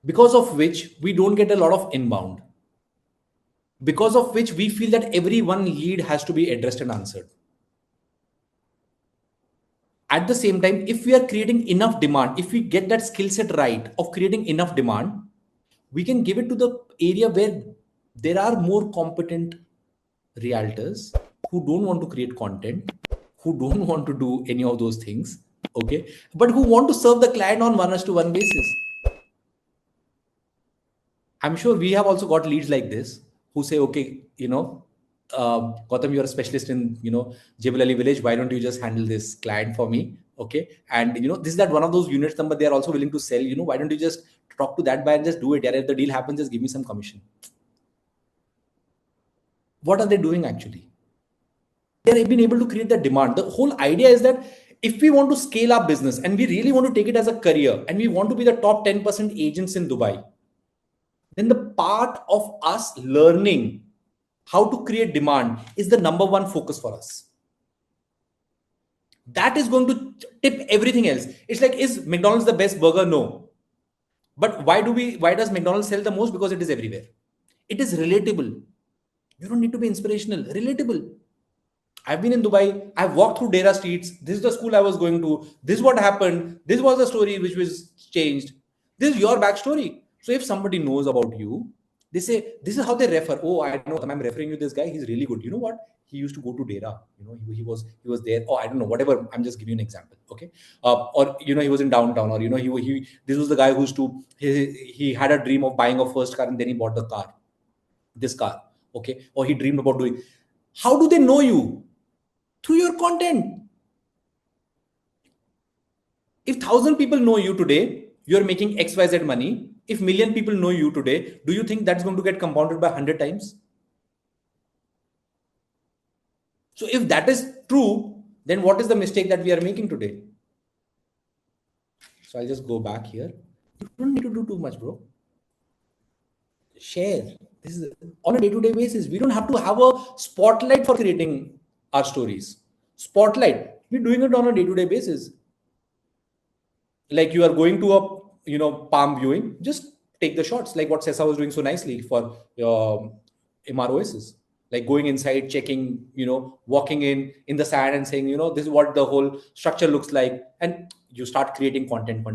S2: because of which we don't get a lot of inbound, because of which we feel that every one lead has to be addressed and answered. At the same time, if we are creating enough demand, if we get that skill set right of creating enough demand, we can give it to the area where there are more competent realtors who don't want to create content, who don't want to do any of those things, okay, but who want to serve the client on 1:1 basis. I'm sure we have also got leads like this who say, okay, Gautam, you're a specialist in, Jebel Ali village. Why don't you just handle this client for me? Okay. And, this is that one of those units number they are also willing to sell, why don't you just talk to that buyer and just do it? Yeah, if the deal happens, just give me some commission. What are they doing actually? They've been able to create that demand. The whole idea is that if we want to scale our business and we really want to take it as a career and we want to be the top 10% agents in Dubai, then the part of us learning how to create demand is the number one focus for us. That is going to tip everything else. It's like, is McDonald's the best burger? No. But why does McDonald's sell the most? Because it is everywhere. It is relatable. You don't need to be inspirational. Relatable. I've been in Dubai. I've walked through Dera streets. This is the school I was going to. This is what happened. This was the story which was changed. This is your backstory. So if somebody knows about you, they say, this is how they refer. Oh, I know. I'm referring you this guy. He's really good. You know what? He used to go to Dera. He was there. Oh, I don't know. Whatever. I'm just giving you an example. Okay. Or he was in downtown. Or he this was the guy he had a dream of buying a first car and then he bought the car. This car. Okay. Or he dreamed about doing. How do they know you? Through your content. If 1,000 people know you today, you're making XYZ money. If million people know you today, do you think that's going to get compounded by 100 times? So if that is true, then what is the mistake that we are making today? So I'll just go back here. You don't need to do too much, bro. Share. This is on a day-to-day basis. We don't have to have a spotlight for creating our stories. Spotlight. We're doing it on a day-to-day basis. Like you are going to a palm viewing, just take the shots like what Sessa was doing so nicely for MROSs, like going inside, checking, walking in the sand and saying, this is what the whole structure looks like, and you start creating content.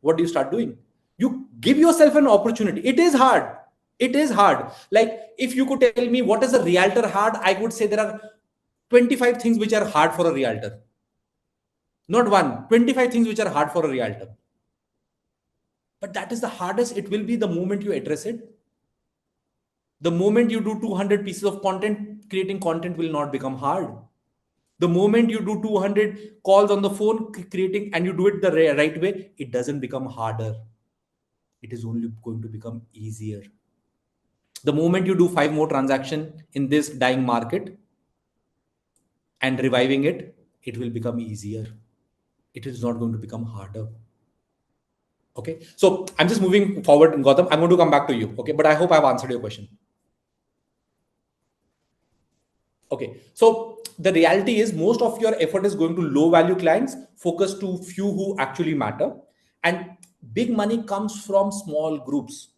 S2: What do you start doing? You give yourself an opportunity. It is hard. Like if you could tell me what is a realtor hard, I would say there are 25 things which are hard for a realtor. Not one, 25 things which are hard for a realtor. But that is the hardest. It will be the moment you address it. The moment you do 200 pieces of content, creating content will not become hard. The moment you do 200 calls on the phone, creating, and you do it the right way, it doesn't become harder. It is only going to become easier. The moment you do 5 more transactions in this dying market and reviving it, it will become easier. It is not going to become harder. Okay. So I'm just moving forward, Gautam. I'm going to come back to you. Okay. But I hope I've answered your question. Okay. So the reality is most of your effort is going to low value clients, focus to few who actually matter. And big money comes from small groups.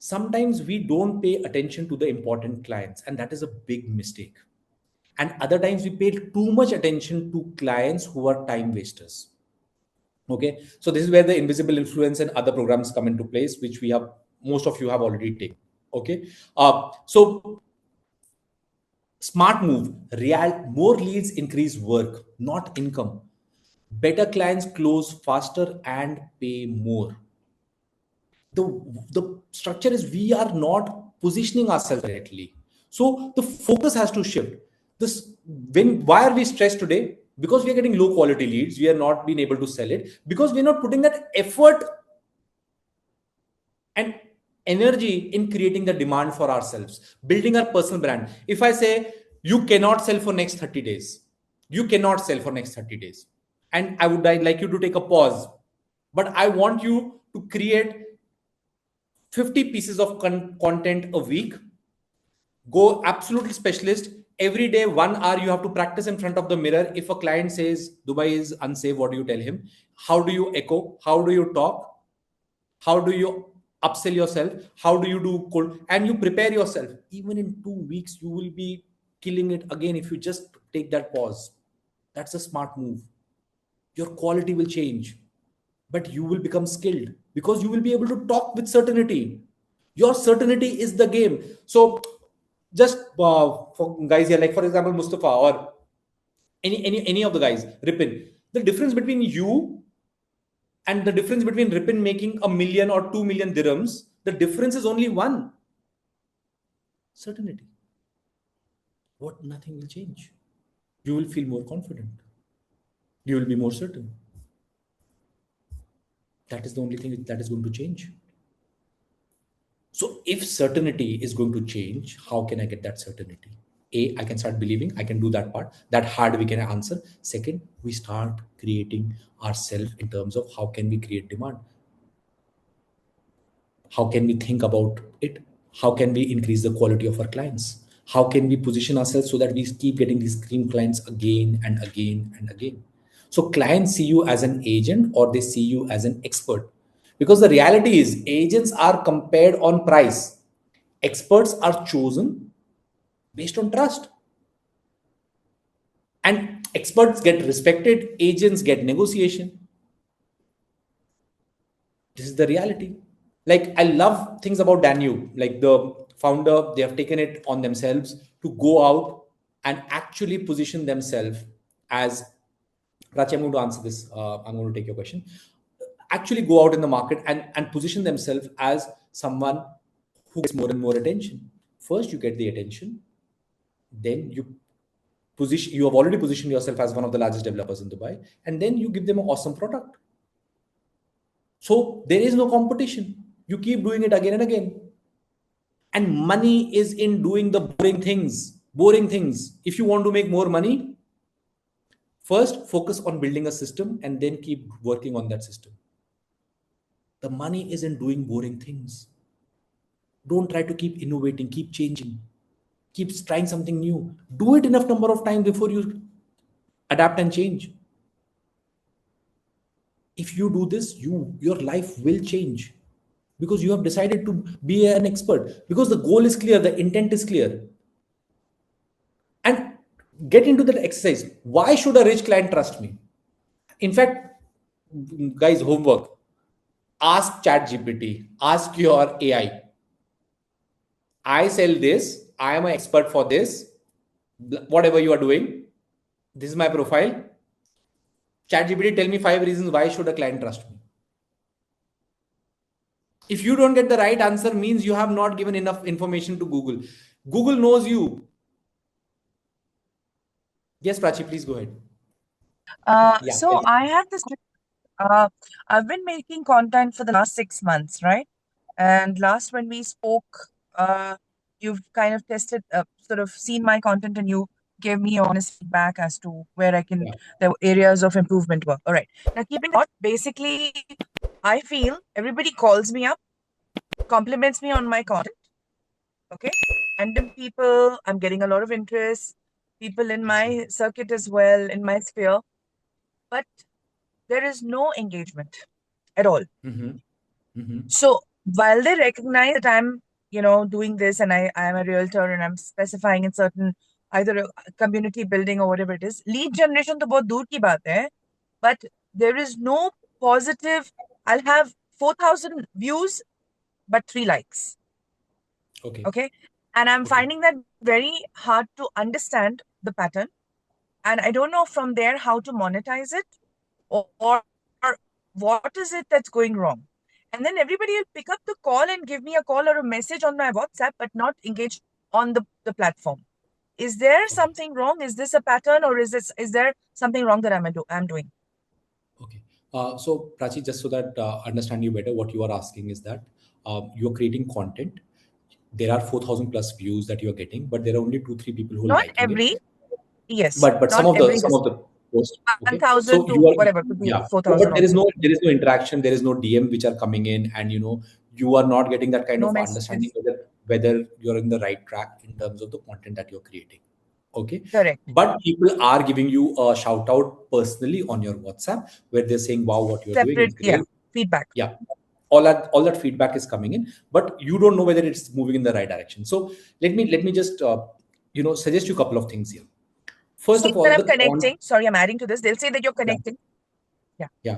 S2: Sometimes we don't pay attention to the important clients, and that is a big mistake. And other times we pay too much attention to clients who are time wasters. Okay, so this is where the invisible influence and other programs come into place, which most of you have already taken. Okay, so smart move: more leads increase work, not income. Better clients close faster and pay more. The structure is we are not positioning ourselves correctly, so the focus has to shift. Why are we stressed today? Because we are getting low quality leads, we are not being able to sell it because we're not putting that effort and energy in creating the demand for ourselves, building our personal brand. If I say you cannot sell for next 30 days, you cannot sell for next 30 days, and I would like you to take a pause, but I want you to create 50 pieces of content a week. Go absolutely specialist. Every day, 1 hour, you have to practice in front of the mirror. If a client says Dubai is unsafe, what do you tell him? How do you echo? How do you talk? How do you upsell yourself? How do you do cold? And you prepare yourself. Even in 2 weeks, you will be killing it again if you just take that pause. That's a smart move. Your quality will change, but you will become skilled because you will be able to talk with certainty. Your certainty is the game. So just for guys here, like for example, Mustafa or any of the guys, Ripin, the difference between you and the difference between Ripin making 1 million or 2 million dirhams, the difference is only one: certainty. Nothing will change. You will feel more confident. You will be more certain. That is the only thing that is going to change. So if certainty is going to change, how can I get that certainty? I can start believing, I can do that part. That hard we can answer. Second, we start creating ourselves in terms of how can we create demand? How can we think about it? How can we increase the quality of our clients? How can we position ourselves so that we keep getting these dream clients again and again and again? So clients see you as an agent or they see you as an expert. Because the reality is agents are compared on price. Experts are chosen based on trust. And experts get respected, agents get negotiation. This is the reality. Like I love things about Danube, like the founder, they have taken it on themselves to go out and actually position themselves as Prachi. I'm going to answer this. I'm going to take your question. Actually go out in the market and position themselves as someone who gets more and more attention. First, you get the attention. Then you have already positioned yourself as one of the largest developers in Dubai. And then you give them an awesome product. So there is no competition. You keep doing it again and again. And money is in doing the boring things. Boring things. If you want to make more money, first focus on building a system and then keep working on that system. The money is in doing boring things. Don't try to keep innovating, keep changing, keep trying something new. Do it enough number of times before you adapt and change. If you do this, your life will change, because you have decided to be an expert, because the goal is clear, the intent is clear. And get into that exercise. Why should a rich client trust me? In fact, guys, homework. Ask ChatGPT, ask your AI. I sell this, I am an expert for this, whatever you are doing. This is my profile. ChatGPT, tell me 5 reasons why should a client trust me. If you don't get the right answer, means you have not given enough information to Google. Google knows you. Yes, Prachi, please go ahead. Yeah.
S5: So I have this. I've been making content for the last 6 months, right? And last when we spoke, you've kind of tested, sort of seen my content, and you gave me honest feedback as to where
S2: Yeah.
S5: the areas of improvement were. All right. Now, keeping that, basically, I feel everybody calls me up, compliments me on my content. Okay. Random people, I'm getting a lot of interest, people in my circuit as well, in my sphere, but there is no engagement at all.
S2: Mm-hmm. Mm-hmm.
S5: So while they recognize that I'm, doing this, and I am a realtor, and I'm specifying in certain either a community building or whatever it is, lead generation to bahut dur ki baat hai, but there is no positive. I'll have 4,000 views, but 3 likes.
S2: Okay.
S5: Okay. And I'm
S2: Okay.
S5: finding that very hard to understand the pattern. And I don't know from there how to monetize it, or what is it that's going wrong. And then everybody will pick up the call and give me a call or a message on my WhatsApp, but not engage on the platform. Is there something wrong? Is this a pattern, or is there something wrong that I'm doing?
S2: Okay. So Prachi, just so that understand you better, what you are asking is that you're creating content. There are 4,000 plus views that you're getting, but there are only 2-3 people who are
S5: Not
S2: liking
S5: every,
S2: it.
S5: yes,
S2: But some
S5: not
S2: of
S5: every,
S2: the posts. Okay.
S5: 1,000
S2: So
S5: to
S2: you are,
S5: whatever, could be
S2: yeah. But
S5: 4,000 also.
S2: there is no interaction. There is no DM which are coming in, and you are not getting that kind
S5: No
S2: of
S5: messages.
S2: understanding whether you're in the right track in terms of the content that you're creating. Okay.
S5: Correct.
S2: But people are giving you a shout out personally on your WhatsApp, where they're saying, wow, what you're doing is
S5: Separate, yeah,
S2: great.
S5: feedback.
S2: Yeah. All that feedback is coming in, but you don't know whether it's moving in the right direction. So let me just suggest you a couple of things here. First
S5: See,
S2: of all,
S5: when I'm connecting, sorry, I'm adding to this. They'll say that you're connecting.
S2: Yeah.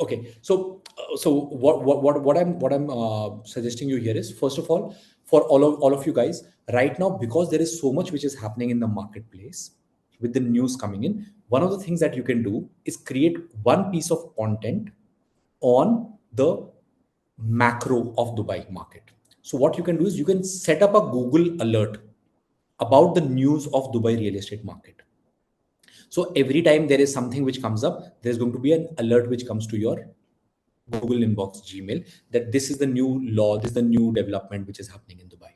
S2: Okay. So what I'm suggesting you here is, first of all, for all of you guys right now, because there is so much which is happening in the marketplace with the news coming in, one of the things that you can do is create one piece of content on the macro of Dubai market. So what you can do is you can set up a Google alert about the news of Dubai real estate market. So every time there is something which comes up, there's going to be an alert which comes to your Google inbox, Gmail, that this is the new law, this is the new development which is happening in Dubai.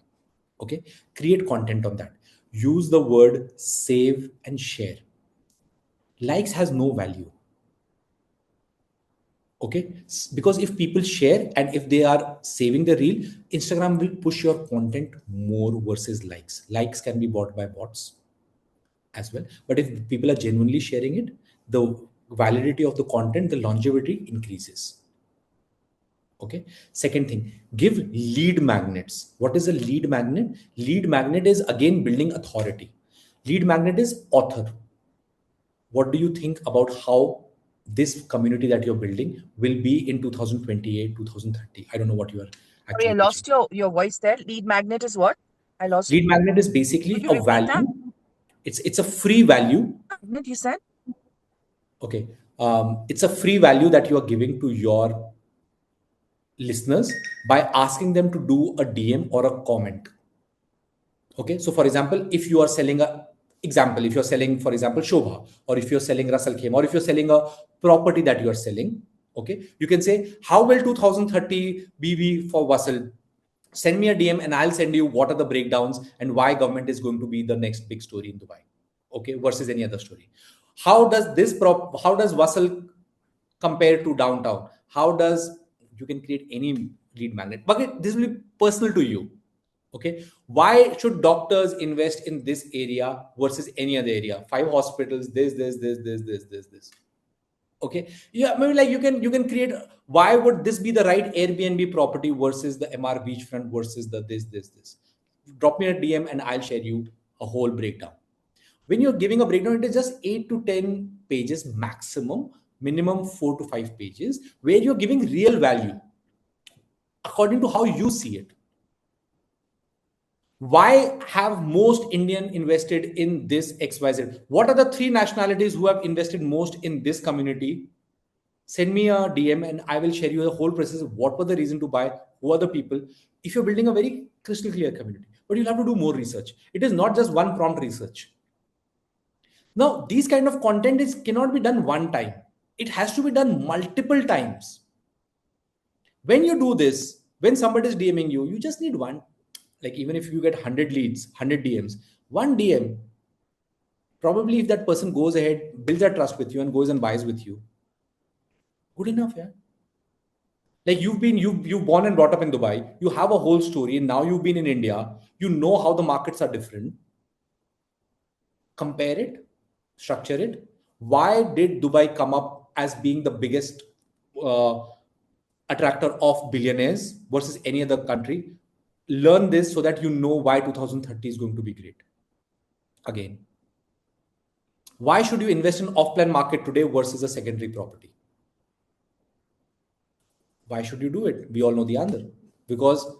S2: Okay. Create content on that. Use the word save and share. Likes has no value. Okay. Because if people share and if they are saving the reel, Instagram will push your content more versus likes. Likes can be bought by bots as well. But if people are genuinely sharing it, the validity of the content, the longevity increases. Okay. Second thing, give lead magnets. What is a lead magnet? Lead magnet is again building authority. Lead magnet is author. What do you think about how this community that you're building will be in 2028, 2030? I don't know what you are
S5: Sorry, I
S2: actually pitching.
S5: lost your voice there. Lead magnet is what? I lost.
S2: Lead magnet is
S5: Could
S2: basically
S5: you
S2: a
S5: repeat that?
S2: value. It's a free value.
S5: Magnet, you said?
S2: Okay. It's a free value that you are giving to your listeners by asking them to do a DM or a comment. Okay. So for example, if you are selling if you're selling, for example, Shobha, or if you're selling Russell Khem, or if you're selling a property that you are selling, okay, you can say, how will 2030 BV for Russell? Send me a DM and I'll send you what are the breakdowns and why government is going to be the next big story in Dubai. Okay. Versus any other story. How does Russell compared to downtown? How does you can create any lead magnet? But this will be personal to you. Okay, why should doctors invest in this area versus any other area? 5 hospitals, this. Okay, yeah, maybe like you can create. Why would this be the right Airbnb property versus the MR beachfront versus the this? Drop me a DM and I'll share you a whole breakdown. When you're giving a breakdown, it is just 8 to 10 pages maximum, minimum 4 to 5 pages, where you're giving real value according to how you see it. Why have most Indian invested in this XYZ? What are the 3 nationalities who have invested most in this community? Send me a DM and I will share you the whole process of what was the reason to buy, who are the people. If you're building a very crystal clear community, but you'll have to do more research. It is not just one prompt research. Now, these kind of content cannot be done one time. It has to be done multiple times. When you do this, when somebody is DMing you, you just need one. Like even if you get 100 leads, 100 DMs, one DM, probably if that person goes ahead, builds that trust with you and goes and buys with you, good enough, yeah. Like you've born and brought up in Dubai, you have a whole story, and now you've been in India, you know how the markets are different. Compare it, structure it. Why did Dubai come up as being the biggest attractor of billionaires versus any other country? Learn this so that you know why 2030 is going to be great. Again, why should you invest in off-plan market today versus a secondary property? Why should you do it? We all know the answer. Because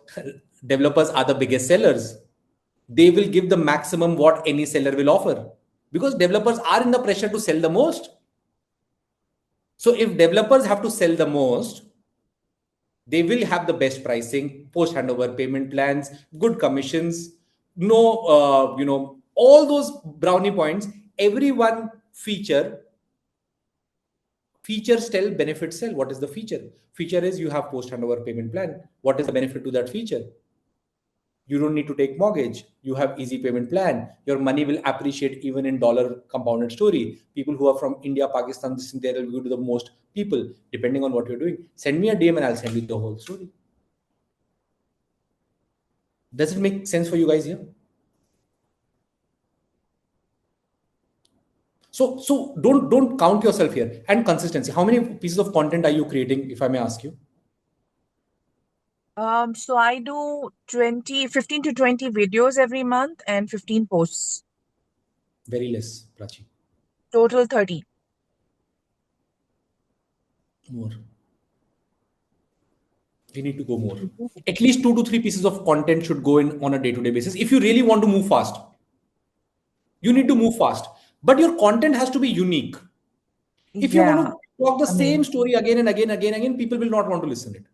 S2: developers are the biggest sellers. They will give the maximum what any seller will offer. Because developers are in the pressure to sell the most. So if developers have to sell the most, they will have the best pricing, post handover payment plans, good commissions, all those brownie points. Everyone features tell, benefits sell. What is the feature? Feature is you have post handover payment plan. What is the benefit to that feature? You don't need to take mortgage. You have easy payment plan. Your money will appreciate even in dollar compounded story. People who are from India, Pakistan, this and there will go to the most people, depending on what you're doing. Send me a DM and I'll send you the whole story. Does it make sense for you guys here? So don't count yourself here. And consistency. How many pieces of content are you creating, if I may ask you?
S5: So I do 15 to 20 videos every month and 15 posts.
S2: Very less, Prachi.
S5: Total 30.
S2: More. We need to go more. At least 2 to 3 pieces of content should go in on a day-to-day basis. If you really want to move fast, you need to move fast. But your content has to be unique. If you want to talk the same story again and again, people will not want to listen it.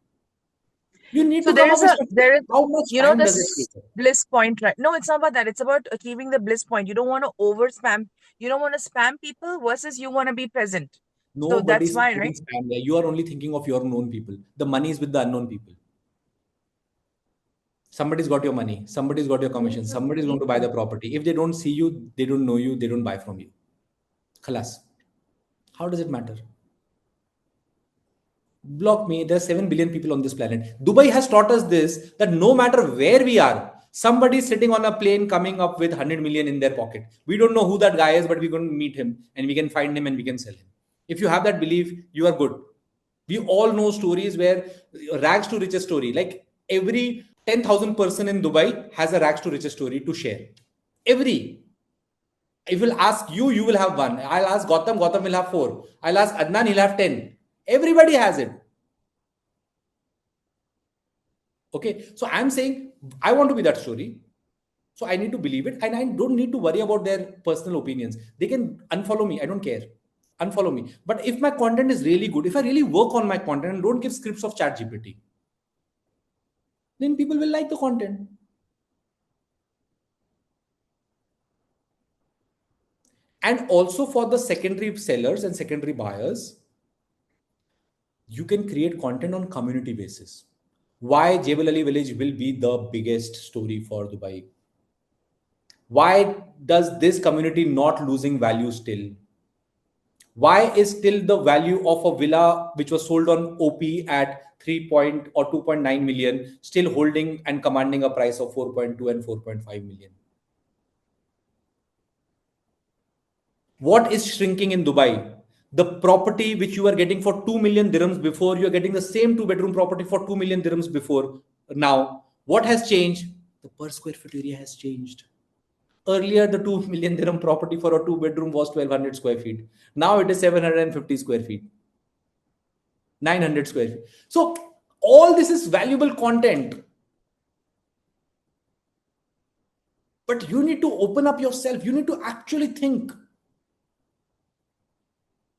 S2: You need to come up with how much time does it take?
S5: Bliss point, right? No, it's not about that. It's about achieving the bliss point. You don't want to over spam. You don't want to spam people versus you want to be present. So that's why, right?
S2: Spam there. You are only thinking of your known people. The money is with the unknown people. Somebody's got your money. Somebody's got your commission. Somebody's going to buy the property. If they don't see you, they don't know you, they don't buy from you. Khalas. How does it matter? Block me. There are 7 billion people on this planet. Dubai has taught us this, that no matter where we are, somebody is sitting on a plane coming up with 100 million in their pocket. We don't know who that guy is, but we're going to meet him and we can find him and we can sell him. If you have that belief, you are good. We all know stories where rags to riches story. Like every 10,000 person in Dubai has a rags to riches story to share. If will ask you, you will have one. I'll ask Gautam will have 4. I'll ask Adnan, he'll have 10. Everybody has it. Okay. So I'm saying I want to be that story. So I need to believe it and I don't need to worry about their personal opinions. They can unfollow me. I don't care. Unfollow me. But if my content is really good, if I really work on my content and don't give scripts of ChatGPT, then people will like the content. And also for the secondary sellers and secondary buyers, you can create content on community basis. Why Jebel Ali Village will be the biggest story for Dubai? Why does this community not losing value still? Why is still the value of a villa which was sold on OP at 3 point or 2.9 million still holding and commanding a price of 4.2 and 4.5 million? What is shrinking in Dubai? The property which you are getting for 2 million dirhams before, you are getting the same 2 bedroom property for 2 million dirhams before. Now, what has changed? The per square foot area has changed. Earlier, the 2 million dirham property for a 2 bedroom was 1200 square feet. Now it is 750 square feet, 900 square feet. So, all this is valuable content. But you need to open up yourself. You need to actually think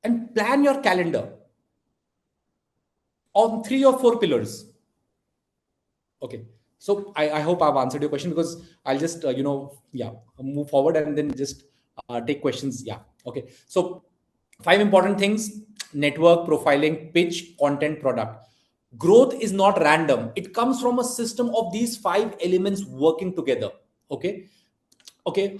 S2: and plan your calendar on 3 or 4 pillars. Okay. So I hope I've answered your question, because I'll just, move forward and then just take questions. Yeah. Okay. So 5 important things: network, profiling, pitch, content, product. Growth is not random. It comes from a system of these 5 elements working together. Okay,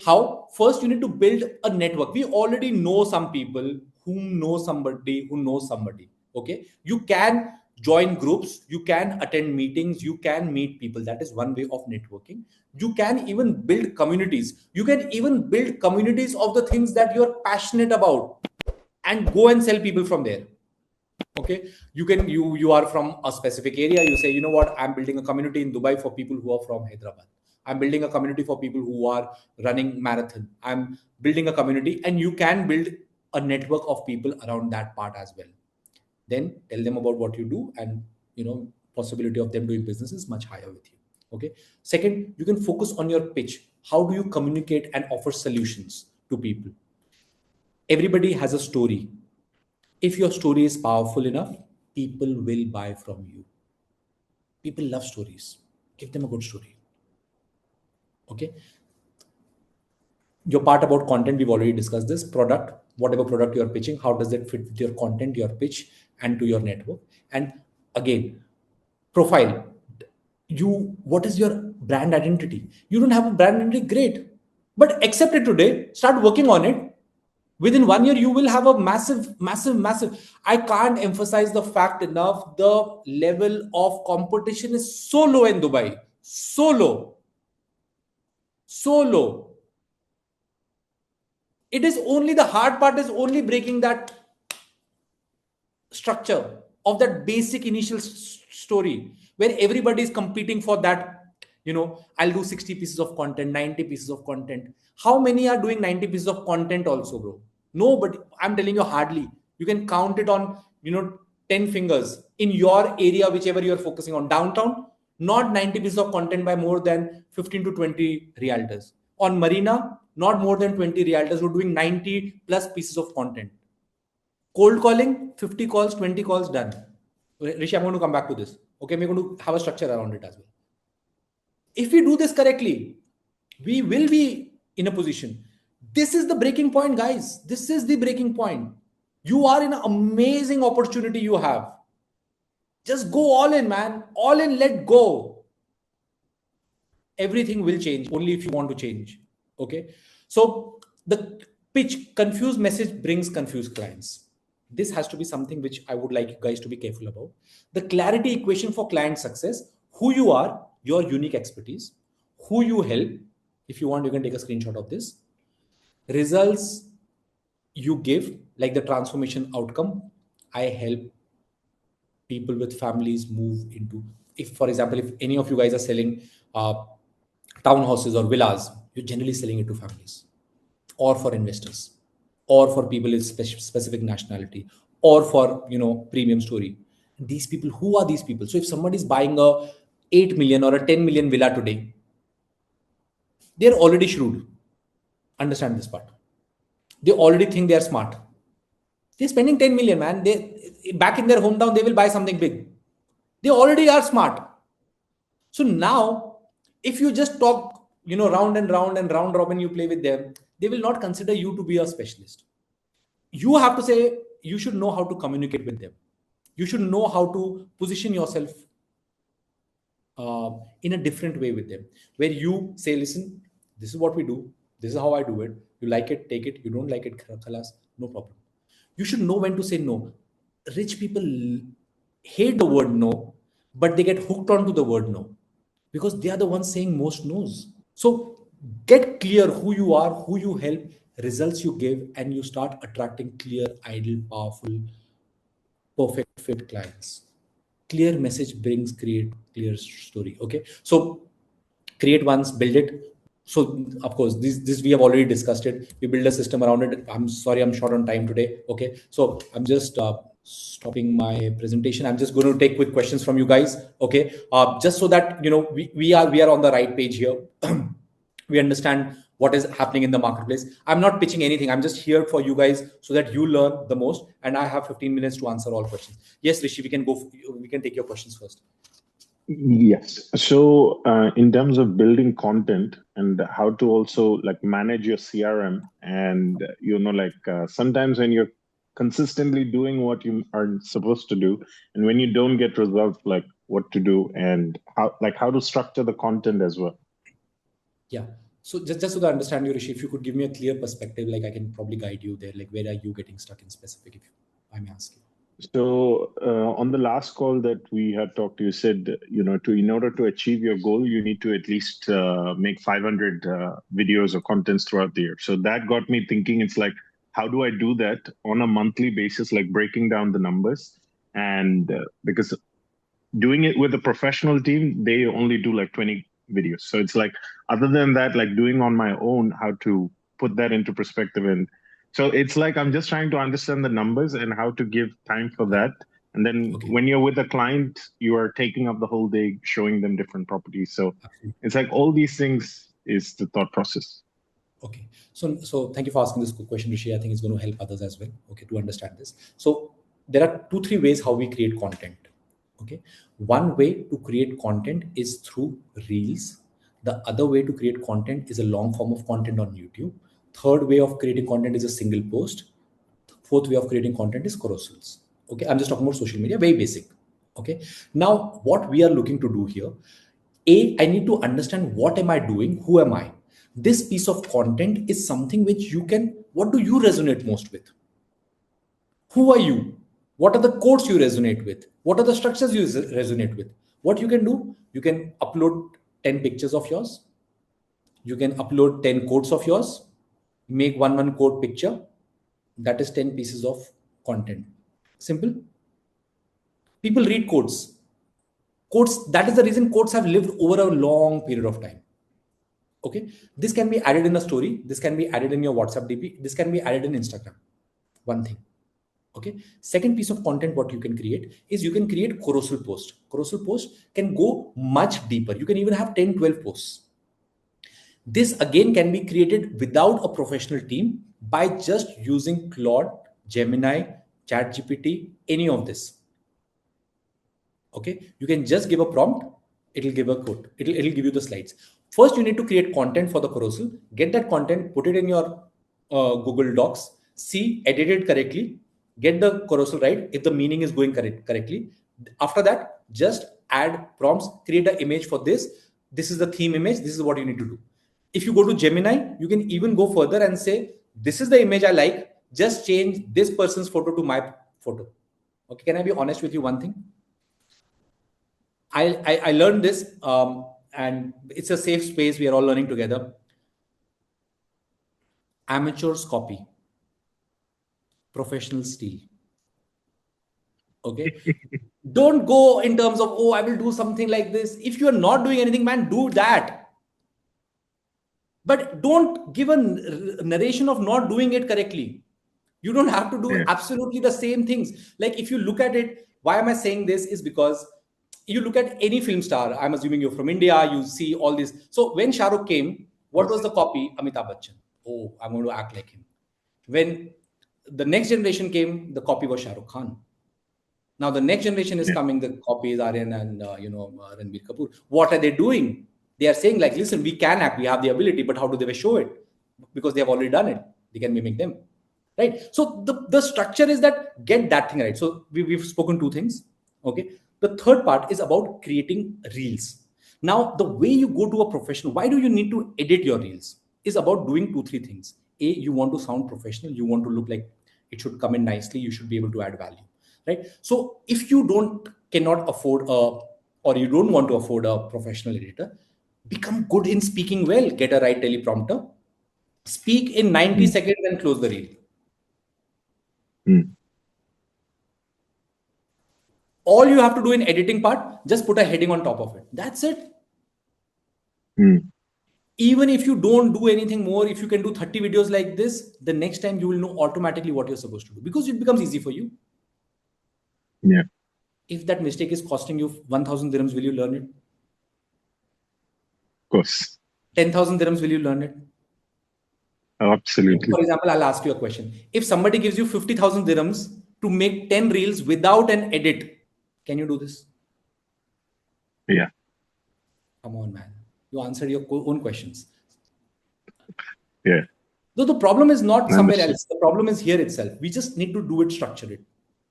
S2: how? First, you need to build a network. We already know some people who know somebody who knows somebody. Okay, you can join groups, you can attend meetings, you can meet people. That is one way of networking. You can even build communities. You can even build communities of the things that you're passionate about and go and sell people from there. Okay, you are from a specific area, you say, you know what, I'm building a community in Dubai for people who are from Hyderabad. I'm building a community for people who are running marathon. I'm building a community, and you can build a network of people around that part as well. Then tell them about what you do, and possibility of them doing business is much higher with you. Okay, second, you can focus on your pitch. How do you communicate and offer solutions to people? Everybody has a story. If your story is powerful enough, people will buy from you. People love stories. Give them a good story. Okay. Your part about content, we've already discussed this. Product, whatever product you're pitching, how does that fit with your content, your pitch, and to your network? And again, profile. What is your brand identity? You don't have a brand identity, great. But accept it today, start working on it. Within 1 year, you will have a massive. I can't emphasize the fact enough. The level of competition is so low in Dubai. So low. So low. It is only the hard part is only breaking that structure of that basic initial story where everybody is competing for that. I'll do 60 pieces of content, 90 pieces of content. How many are doing 90 pieces of content also, bro? No, but I'm telling you, hardly. You can count it on 10 fingers in your area, whichever you're focusing on. Downtown, not 90 pieces of content by more than 15 to 20 realtors. On Marina, not more than 20 realtors who are doing 90 plus pieces of content. Cold calling, 50 calls, 20 calls, done. Rishi, I'm going to come back to this. Okay, we're going to have a structure around it as well. If we do this correctly, we will be in a position. This is the breaking point, guys. This is the breaking point. You are in an amazing opportunity you have. Just go all in, man. All in, let go. Everything will change only if you want to change. Okay. So the pitch, confused message brings confused clients. This has to be something which I would like you guys to be careful about. The clarity equation for client success: who you are, your unique expertise, who you help. If you want, you can take a screenshot of this. Results you give, like the transformation outcome. I help people with families move into, if for example, if any of you guys are selling townhouses or villas, you're generally selling it to families or for investors or for people with specific nationality or for premium story. These people, who are these people? So if somebody is buying a 8 million or a 10 million villa today, they're already shrewd. Understand this part. They already think they are smart. They're spending 10 million, man. They back in their hometown, they will buy something big. They already are smart. So now, if you just talk, round and round and round robin, you play with them, they will not consider you to be a specialist. You have to say, you should know how to communicate with them. You should know how to position yourself in a different way with them, where you say, listen, this is what we do. This is how I do it. You like it, take it. You don't like it, khalas, no problem. You should know when to say no. Rich people hate the word no, but they get hooked onto the word no because they are the ones saying most no's. So get clear who you are, who you help, results you give, and you start attracting clear, ideal, powerful, perfect fit clients. Clear message brings create clear story. Okay. So create once, build it. So of course, this we have already discussed it. We build a system around it. I'm sorry, I'm short on time today. Okay. So I'm just stopping my presentation. I'm just going to take quick questions from you guys. Okay. Just so that we are on the right page here. We understand what is happening in the marketplace. I'm not pitching anything. I'm just here for you guys so that you learn the most. And I have 15 minutes to answer all questions. Yes, Rishi, we can go. We can take your questions first.
S6: Yes. So, in terms of building content and how to also like manage your CRM, and sometimes when you're consistently doing what you are supposed to do, and when you don't get results, like what to do and how to structure the content as well.
S2: Yeah. So just so that I understand you, Rishi, if you could give me a clear perspective, like I can probably guide you there. Like where are you getting stuck in specific, if I may ask you?
S6: So on the last call that we had talked, you said, in order to achieve your goal, you need to at least make 500 videos or contents throughout the year. So that got me thinking, it's like, how do I do that on a monthly basis, like breaking down the numbers? And because doing it with a professional team, they only do like 20 videos. So it's like, other than that, like doing on my own, how to put that into perspective. And so it's like, I'm just trying to understand the numbers and how to give time for that. And then when you're with a client, you are taking up the whole day, showing them different properties. So it's like all these things is the thought process.
S2: Okay. So thank you for asking this question, Rishi. I think it's going to help others as well. Okay, to understand this. So there are 2-3 ways how we create content. Okay. One way to create content is through reels. The other way to create content is a long form of content on YouTube. Third way of creating content is a single post. Fourth way of creating content is carousels. Okay. I'm just talking about social media, very basic. Okay. Now, what we are looking to do here, I need to understand what am I doing? Who am I? This piece of content is something which what do you resonate most with? Who are you? What are the codes you resonate with? What are the structures you resonate with? What you can do, you can upload 10 pictures of yours. You can upload 10 quotes of yours, make one quote picture. That is 10 pieces of content. Simple. People read quotes. Quotes, that is the reason quotes have lived over a long period of time. Okay. This can be added in a story. This can be added in your WhatsApp DP. This can be added in Instagram. One thing. Okay. Second piece of content, what you can create is you can create carousel post. Carousel post can go much deeper. You can even have 10, 12 posts. This again can be created without a professional team by just using Claude, Gemini, ChatGPT, any of this. Okay. You can just give a prompt. It'll give a quote. It'll give you the slides. First, you need to create content for the carousel. Get that content, put it in your Google Docs, see, edit it correctly, get the carousel right if the meaning is going correctly. After that, just add prompts, create an image for this. This is the theme image. This is what you need to do. If you go to Gemini, you can even go further and say, this is the image I like. Just change this person's photo to my photo. Okay. Can I be honest with you? One thing. I learned this, and it's a safe space. We are all learning together. Amateurs copy, professionals steal. Okay. Don't go in terms of, oh, I will do something like this. If you are not doing anything, man, do that. But don't give a narration of not doing it correctly. You don't have to do absolutely the same things. Like if you look at it, why am I saying this is because you look at any film star, I'm assuming you're from India, you see all this. So when Shah Rukh came, what was the copy? Amitabh Bachchan. Oh, I'm going to act like him. When the next generation came, the copy was Shah Rukh Khan. Now the next generation is coming, the copy is Aryan and Ranbir Kapoor. What are they doing? They are saying like, listen, we can act, we have the ability, but how do they show it? Because they have already done it. They can mimic them. Right. So the structure is that get that thing right. So we've spoken 2 things. Okay. The third part is about creating reels. Now, the way you go to a professional, why do you need to edit your reels? Is about doing 2-3 things. A, you want to sound professional. You want to look like It should come in nicely. You should be able to add value, right? So if you cannot afford or you don't want to afford a professional editor, become good in speaking well. Get a right teleprompter. Speak in 90 seconds and close the reel. All you have to do in editing part, just put a heading on top of it. That's it. Even if you don't do anything more, if you can do 30 videos like this, the next time you will know automatically what you're supposed to do because it becomes easy for you.
S6: Yeah.
S2: If that mistake is costing you 1,000 dirhams, will you learn it?
S6: Of course.
S2: 10,000 dirhams, will you learn it?
S6: Absolutely.
S2: For example, I'll ask you a question. If somebody gives you 50,000 dirhams to make 10 reels without an edit, can you do this?
S6: Yeah.
S2: Come on, man. You answered your own questions.
S6: Yeah.
S2: Though the problem is not somewhere
S6: Understood.
S2: else. The problem is here itself. We just need to do it, structure it.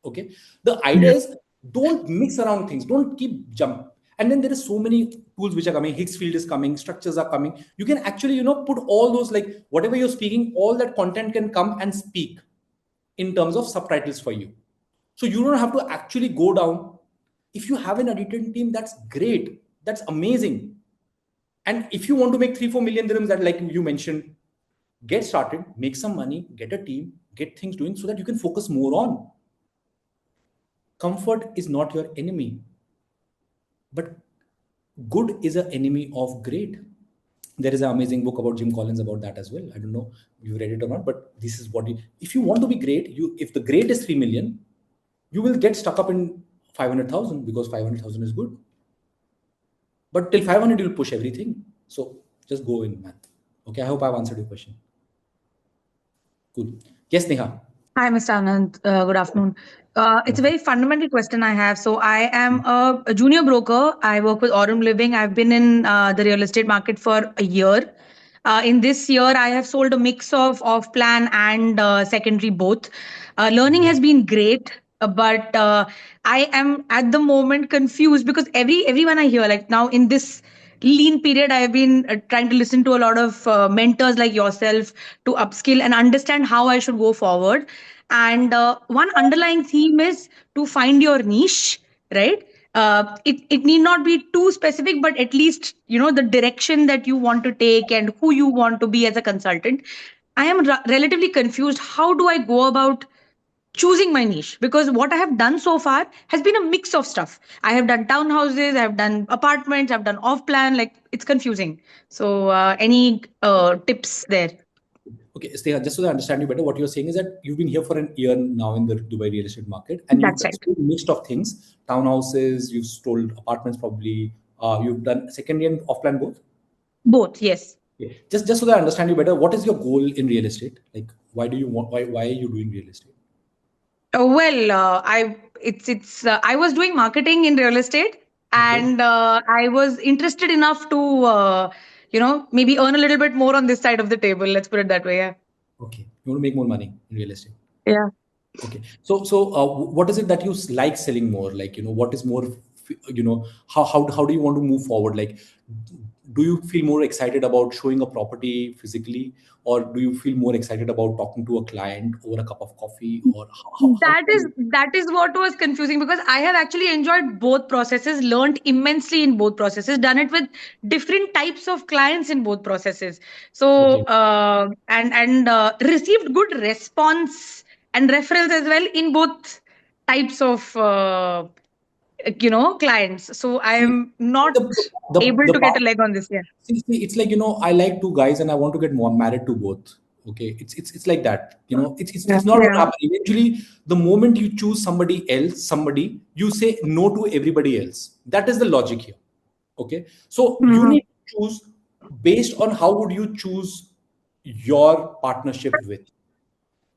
S2: Okay. The idea is don't mix around things. Don't keep jump. And then there are so many tools which are coming. Higgsfield is coming. Structures are coming. You can actually, put all those, like whatever you're speaking, all that content can come and speak in terms of subtitles for you. So you don't have to actually go down. If you have an editing team, that's great. That's amazing. And if you want to make 3-4 million dirhams, that like you mentioned, get started, make some money, get a team, get things doing so that you can focus more on. Comfort is not your enemy, but good is an enemy of great. There is an amazing book about Jim Collins about that as well. I don't know if you read it or not, but this is what if you want to be great, if the great is 3 million, you will get stuck up in 500,000 because 500,000 is good. But till 500, you'll push everything. So just go in, man. Okay, I hope I've answered your question. Cool. Yes, Neha.
S7: Hi, Mr. Anand. Good afternoon. It's a very fundamental question I have. So I am a junior broker. I work with Aurum Living. I've been in the real estate market for a year. In this year, I have sold a mix of off-plan and secondary both. Learning has been great, but I am at the moment confused because everyone I hear, like now in this lean period, I have been trying to listen to a lot of mentors like yourself to upskill and understand how I should go forward. And one underlying theme is to find your niche, right? It need not be too specific, but at least the direction that you want to take and who you want to be as a consultant. I am relatively confused. How do I go about choosing my niche? Because what I have done so far has been a mix of stuff. I have done townhouses, I have done apartments, I've done off plan. Like, it's confusing. So any tips there?
S2: Okay, Sneha, just so that I understand you better, what you're saying is that you've been here for an year now in the Dubai real estate market, and you've
S7: That's right.
S2: sold a mix of things: townhouses, you've sold apartments, probably. You've done secondary and off-plan both.
S7: Both, yes.
S2: Okay. Just so that I understand you better, what is your goal in real estate? Like, why do you want? Why are you doing real estate?
S7: I was doing marketing in real estate, and I was interested enough to maybe earn a little bit more on this side of the table. Let's put it that way. Yeah.
S2: Okay, you want to make more money in real estate.
S7: Yeah.
S2: Okay, so what is it that you like selling more? Like, what is more, how do you want to move forward? Like, do you feel more excited about showing a property physically, or do you feel more excited about talking to a client over a cup of coffee, or
S7: That is what was confusing, because I have actually enjoyed both processes, learned immensely in both processes, done it with different types of clients in both processes. So and received good response and referrals as well in both types of clients. So I am not able to get a leg on this. Yeah.
S2: See, it's like, I like two guys and I want to get more married to both. Okay, it's like that. It's not going to happen. Eventually, the moment you choose somebody, you say no to everybody else. That is the logic here. Okay, so you need to choose based on how would you choose your partnership with.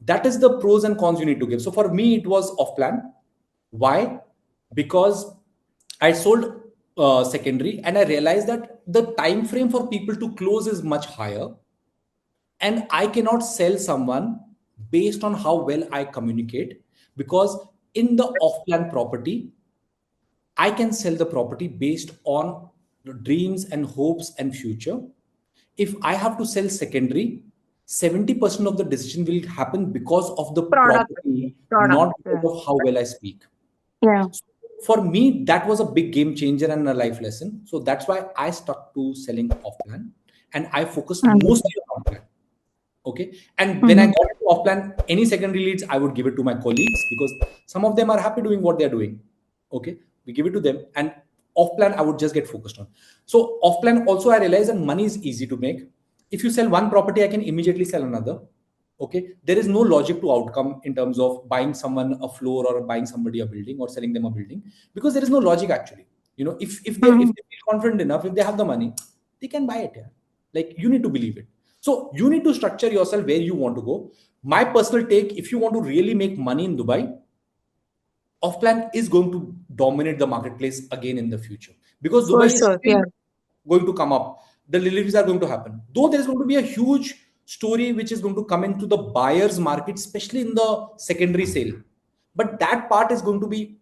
S2: That is the pros and cons you need to give. So for me, it was off plan. Why? Because I sold secondary, and I realized that the time frame for people to close is much higher, and I cannot sell someone based on how well I communicate, because in the off-plan property, I can sell the property based on the dreams and hopes and future. If I have to sell secondary, 70% of the decision will happen because of the
S7: Product,
S2: property,
S7: product.
S2: not
S7: Yeah.
S2: because of how well I speak.
S7: Yeah.
S2: So for me, that was a big game changer and a life lesson. So that's why I stuck to selling off plan and I focused mostly on off plan. Okay. And when I
S7: Mhm.
S2: got into off plan, any secondary leads, I would give it to my colleagues because some of them are happy doing what they're doing. Okay. We give it to them. And off plan, I would just get focused on. So off plan also, I realized that money is easy to make. If you sell one property, I can immediately sell another. Okay. There is no logic to outcome in terms of buying someone a floor or buying somebody a building or selling them a building because there is no logic actually. If
S7: Mhm.
S2: they feel confident enough, if they have the money, they can buy it. Yeah. Like you need to believe it. So you need to structure yourself where you want to go. My personal take, if you want to really make money in Dubai, off plan is going to dominate the marketplace again in the future because
S7: For
S2: Dubai is
S7: sure.
S2: still
S7: Yeah.
S2: going to come up. The deliveries are going to happen. Though there is going to be a huge story which is going to come into the buyer's market, especially in the secondary sale. But that part is going to be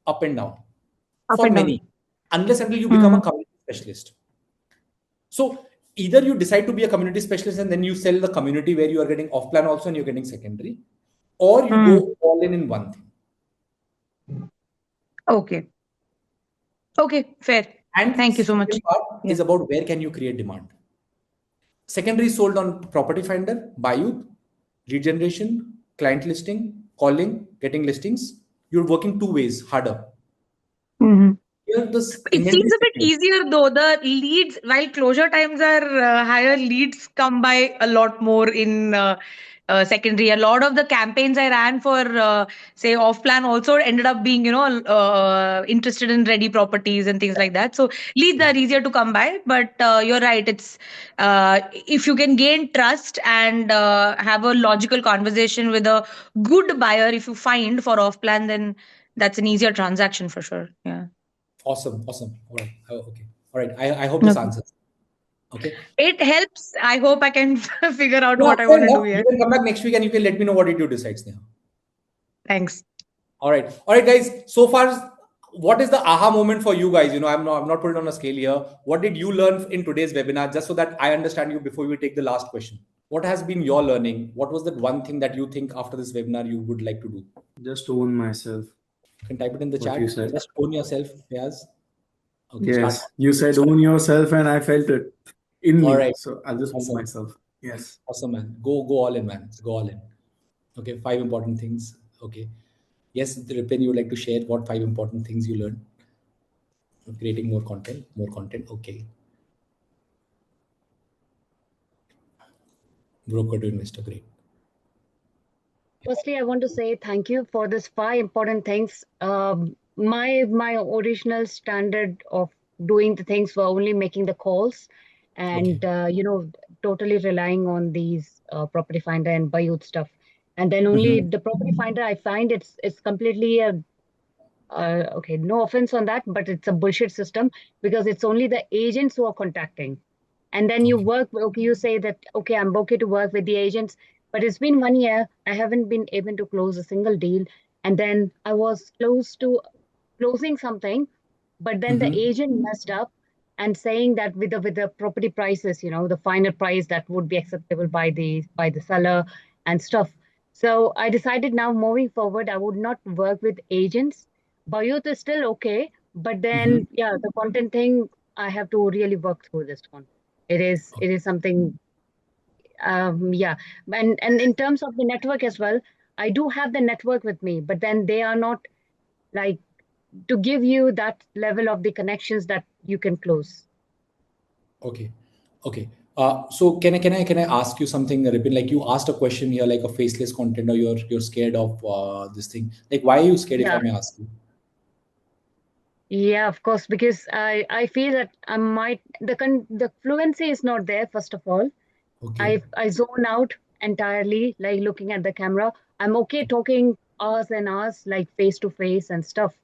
S2: up and down
S7: Up
S2: for
S7: and down.
S2: many, unless until you become a
S7: Mhm.
S2: community specialist. So either you decide to be a community specialist and then you sell the community where you are getting off plan also and you're getting secondary, or you
S7: Mm.
S2: go all in one thing.
S7: Okay. Okay. Fair.
S2: And
S7: Thank you so much.
S2: second part
S7: Yeah.
S2: is about where can you create demand. Secondary is sold on Property Finder, Bayou, lead generation, client listing, calling, getting listings. You're working two ways harder.
S7: Mhm.
S2: Here, this
S7: It
S2: inventory
S7: seems a bit
S2: segment.
S7: easier though. The leads, while closure times are higher, leads come by a lot more in secondary. A lot of the campaigns I ran for, say, off plan also ended up being, interested in ready properties and things like that. So leads are easier to come by. But you're right. It's if you can gain trust and have a logical conversation with a good buyer, if you find for off plan, then that's an easier transaction for sure. Yeah.
S2: Awesome, awesome. All right, okay, all right. I hope this answers. Okay.
S7: It helps. I hope I can figure out
S2: Yeah,
S7: what I
S2: fair
S7: want to
S2: enough.
S7: do
S2: You
S7: here.
S2: can come back next week and you can let me know what did you decide, Sneha.
S7: Thanks.
S2: All right, guys. So far, what is the aha moment for you guys? I'm not putting on a scale here. What did you learn in today's webinar, just so that I understand you before we take the last question? What has been your learning? What was that one thing that you think after this webinar you would like to do?
S8: Just own myself.
S2: You can type it in the
S8: What you
S2: chat.
S8: said.
S2: Just own yourself, Fayaz. Okay, start.
S8: Yes, you said
S2: Start.
S8: own yourself, and I felt it in
S2: All
S8: me.
S2: right.
S8: So I'll just own
S2: Awesome.
S8: myself. Yes.
S2: Awesome, man. Go all in, man. Go all in. Okay, five important things. Okay. Yes, Ripin, you would like to share what five important things you learned? Creating more content, more content. Okay. Broker to investor, great.
S9: Firstly, I want to say thank you for this five important things. My original standard of doing the things were only making the calls,
S2: Okay.
S9: and totally relying on these property finder and Bayut stuff. And then only
S2: Mm-hmm.
S9: the property finder, I find it's completely a okay. No offense on that, but it's a bullshit system because it's only the agents who are contacting. And then you
S2: Okay.
S9: work, okay, you say that, okay, I'm okay to work with the agents, but it's been 1 year. I haven't been able to close a single deal. And then I was close to closing something, but then the
S2: Mm-hmm.
S9: agent messed up and saying that with the property prices, the final price that would be acceptable by the seller and stuff. So I decided now moving forward, I would not work with agents. Bayut is still okay, but
S2: Mm-hmm.
S9: then yeah, the content thing, I have to really work through this one. It is something, yeah. And in terms of the network as well, I do have the network with me, but then they are not like to give you that level of the connections that you can close.
S2: Okay. Okay. So can I ask you something, Ripin? Like you asked a question here, like a faceless content, or you're scared of this thing. Like why are you scared, if
S9: Yeah,
S2: I may ask you?
S9: yeah, of course, because I feel that I might the fluency is not there, first of all.
S2: Okay.
S9: I zone out entirely, like looking at the camera. I'm okay talking hours and hours, like face to face and stuff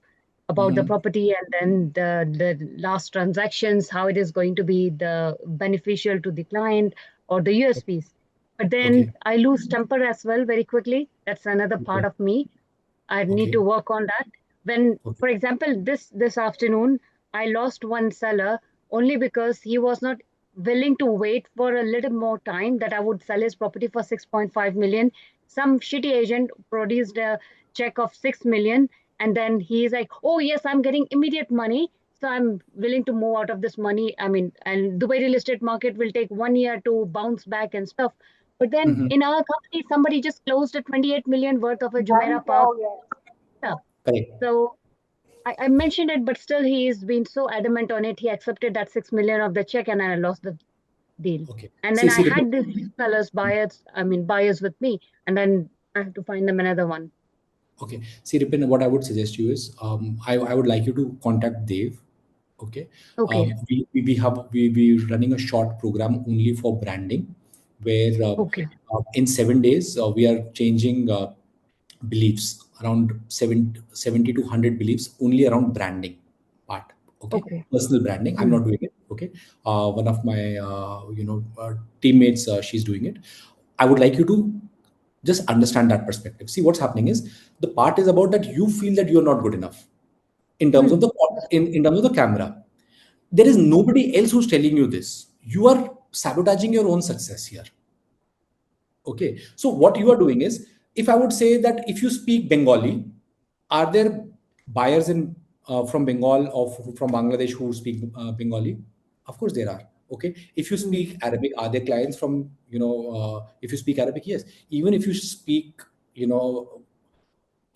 S9: about the
S2: Mm-hmm.
S9: property, and then the last transactions, how it is going to be the beneficial to the client or the USPs. But then
S2: Okay.
S9: I lose temper as well very quickly. That's another part
S2: Okay.
S9: of me. I need
S2: Okay.
S9: to work on that. When,
S2: Okay.
S9: for example, this afternoon, I lost one seller only because he was not willing to wait for a little more time that I would sell his property for 6.5 million. Some shitty agent produced a check of 6 million, and then he's like, oh yes, I'm getting immediate money, so I'm willing to move out of this money. I mean, and Dubai real estate market will take 1 year to bounce back and stuff. But then
S2: Mhm.
S9: in our company, somebody just closed a 28 million worth of a Jumeirah Park. Yeah.
S2: Correct.
S9: So I mentioned it, but still he's been so adamant on it. He accepted that 6 million of the check, and I lost the deal.
S2: Okay.
S9: And then
S2: See,
S9: I
S2: see,
S9: had these buyers with me, and then I have to find them another one.
S2: okay. See, Ripin, what I would suggest you is, I would like you to contact Dev. Okay.
S9: Okay.
S2: We running a short program only for branding, where
S9: Okay.
S2: in 7 days we are changing beliefs around 70 to 100 beliefs only around branding part. Okay.
S9: Okay.
S2: Personal branding. I'm
S9: Hmm.
S2: not doing it. Okay. One of my teammates, she's doing it. I would like you to just understand that perspective. See, what's happening is the part is about that you feel that you're not good enough in terms of
S9: Hmm.
S2: the in terms of the camera. There is nobody else who's telling you this. You are sabotaging your own success here. Okay. So what you are doing is, if I would say that if you speak Bengali, are there buyers in from Bengal or from Bangladesh who speak Bengali? Of course there are. Okay. If you
S9: Hmm.
S2: speak Arabic, are there clients from, if you speak Arabic? Yes. Even if you speak,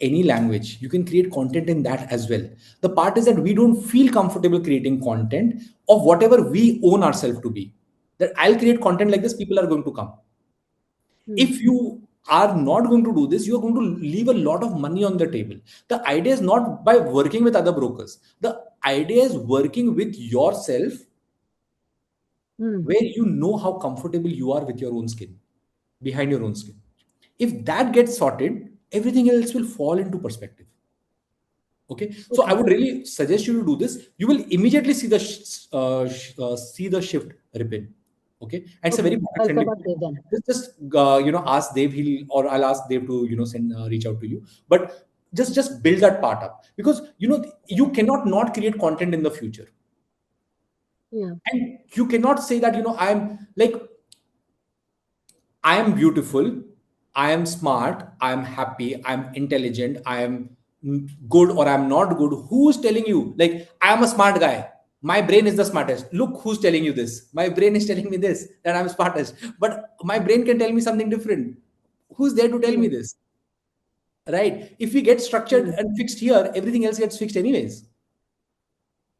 S2: any language, you can create content in that as well. The part is that we don't feel comfortable creating content of whatever we own ourselves to be. That I'll create content like this, people are going to come.
S9: Hmm.
S2: If you are not going to do this, you are going to leave a lot of money on the table. The idea is not by working with other brokers. The idea is working with yourself,
S9: Hmm.
S2: where you know how comfortable you are with your own skin, behind your own skin. If that gets sorted, everything else will fall into perspective. Okay, so I
S9: Okay.
S2: would really suggest you to do this. You will immediately see the see the shift, Ripin. Okay, and it's a very
S9: Okay.
S2: pocket
S9: I'll
S2: friendly.
S9: contact you then.
S2: Just ask Dave. He'll, or I'll ask Dave to send reach out to you. But just build that part up, because you cannot not create content in the future,
S9: Yeah.
S2: and you cannot say that I'm like, I am beautiful, I am smart, I am happy, I am intelligent, I am good, or I'm not good. Who's telling you? Like, I am a smart guy. My brain is the smartest. Look who's telling you this. My brain is telling me this, that I'm smartest. But my brain can tell me something different. Who's there to tell me
S9: Hmm.
S2: this? Right? If we get structured
S9: Hmm.
S2: and fixed here, everything else gets fixed anyways.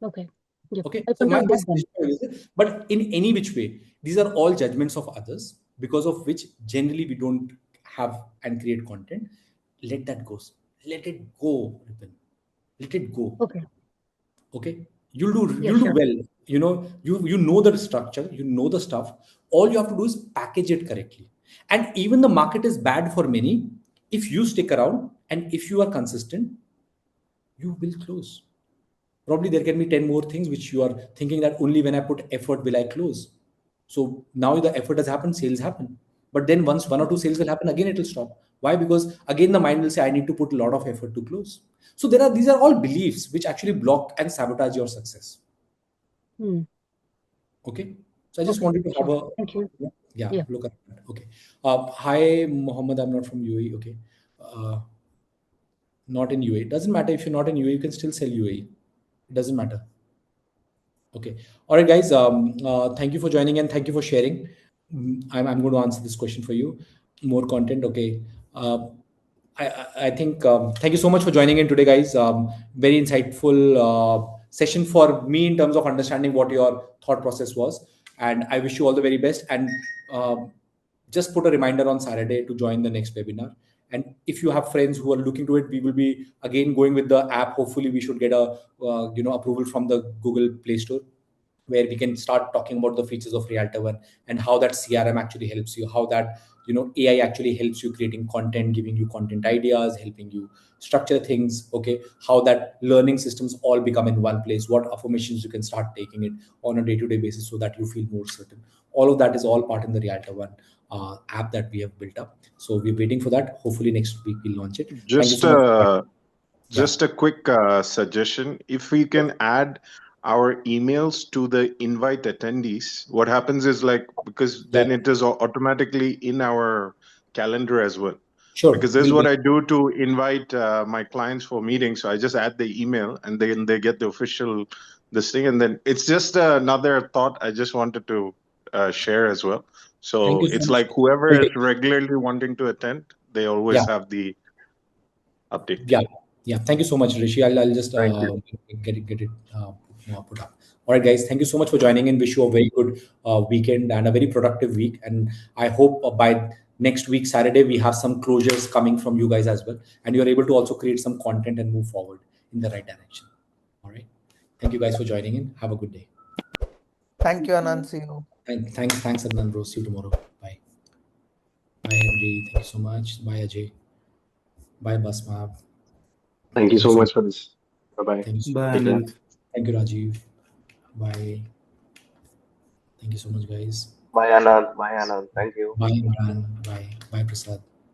S9: Okay. Yep.
S2: Okay,
S9: I'll
S2: so my
S9: contact Dave then.
S2: suggestion is, but in any which way, these are all judgments of others, because of which generally we don't have and create content. Let that go. Let it go, Ripon. Let it go.
S9: Okay.
S2: Okay, you'll
S9: Yeah,
S2: do
S9: sure.
S2: well. You know the structure, you know the stuff. All you have to do is package it correctly. And even the market is bad for many. If you stick around and if you are consistent, you will close. Probably there can be 10 more things which you are thinking that only when I put effort will I close. So now the effort has happened, sales happen. But then once one or two sales will happen, again it will stop. Why? Because again the mind will say, I need to put a lot of effort to close. So these are all beliefs which actually block and sabotage your success.
S9: Hmm.
S2: Okay. So I just
S9: Okay.
S2: wanted to have
S9: Sure.
S2: a,
S9: Thank you.
S2: yeah,
S9: Yeah.
S2: look at that. Okay. Hi, Mohammed. I'm not from UAE. Okay. Not in UAE. Doesn't matter if you're not in UAE, you can still sell UAE. It doesn't matter. Okay. All right, guys. Thank you for joining and thank you for sharing. I'm going to answer this question for you. More content. Okay. I think thank you so much for joining in today, guys. Very insightful session for me in terms of understanding what your thought process was. And I wish you all the very best. And just put a reminder on Saturday to join the next webinar. And if you have friends who are looking to it, we will be again going with the app. Hopefully, we should get a approval from the Google Play Store, where we can start talking about the features of Realtor One and how that CRM actually helps you, how that AI actually helps you creating content, giving you content ideas, helping you structure things. Okay, how that learning systems all become in one place, what affirmations you can start taking it on a day-to-day basis so that you feel more certain. All of that is all part in the Realtor One app that we have built up. So we're waiting for that. Hopefully next week we'll launch it. Thank you
S6: Just
S2: so much. Yeah.
S6: just a quick suggestion. If we can add our emails to the invite attendees, what happens is like, because then it is automatically in our calendar as well.
S2: Sure.
S6: Because this is what I do to invite my clients for meetings. So I just add the email and then they get the official this thing. And then it's just another thought I just wanted to share as well. So it's like whoever is regularly wanting to attend, they always have the update.
S2: Yeah. Thank you so much, Rishi. I'll just get it put up. All right, guys. Thank you so much for joining in. Wish you a very good weekend and a very productive week. And I hope by next week, Saturday, we have some closures coming from you guys as well. And you're able to also create some content and move forward in the right direction. All right. Thank you guys for joining in. Have a good day.
S10: Thank you, Anand. See you.
S2: Thanks, Anand, bro. See you tomorrow. Bye. Bye, Henry. Thank you so much. Bye, Ajay. Bye, Basma.
S3: Thank you so much for this. Bye-bye.
S8: Bye, Anand.
S2: Thank you, Rajiv. Bye. Thank you so much, guys.
S11: Bye, Anand. Bye, Anand. Thank you.
S2: Bye, Imran. Bye. Bye, Prasad.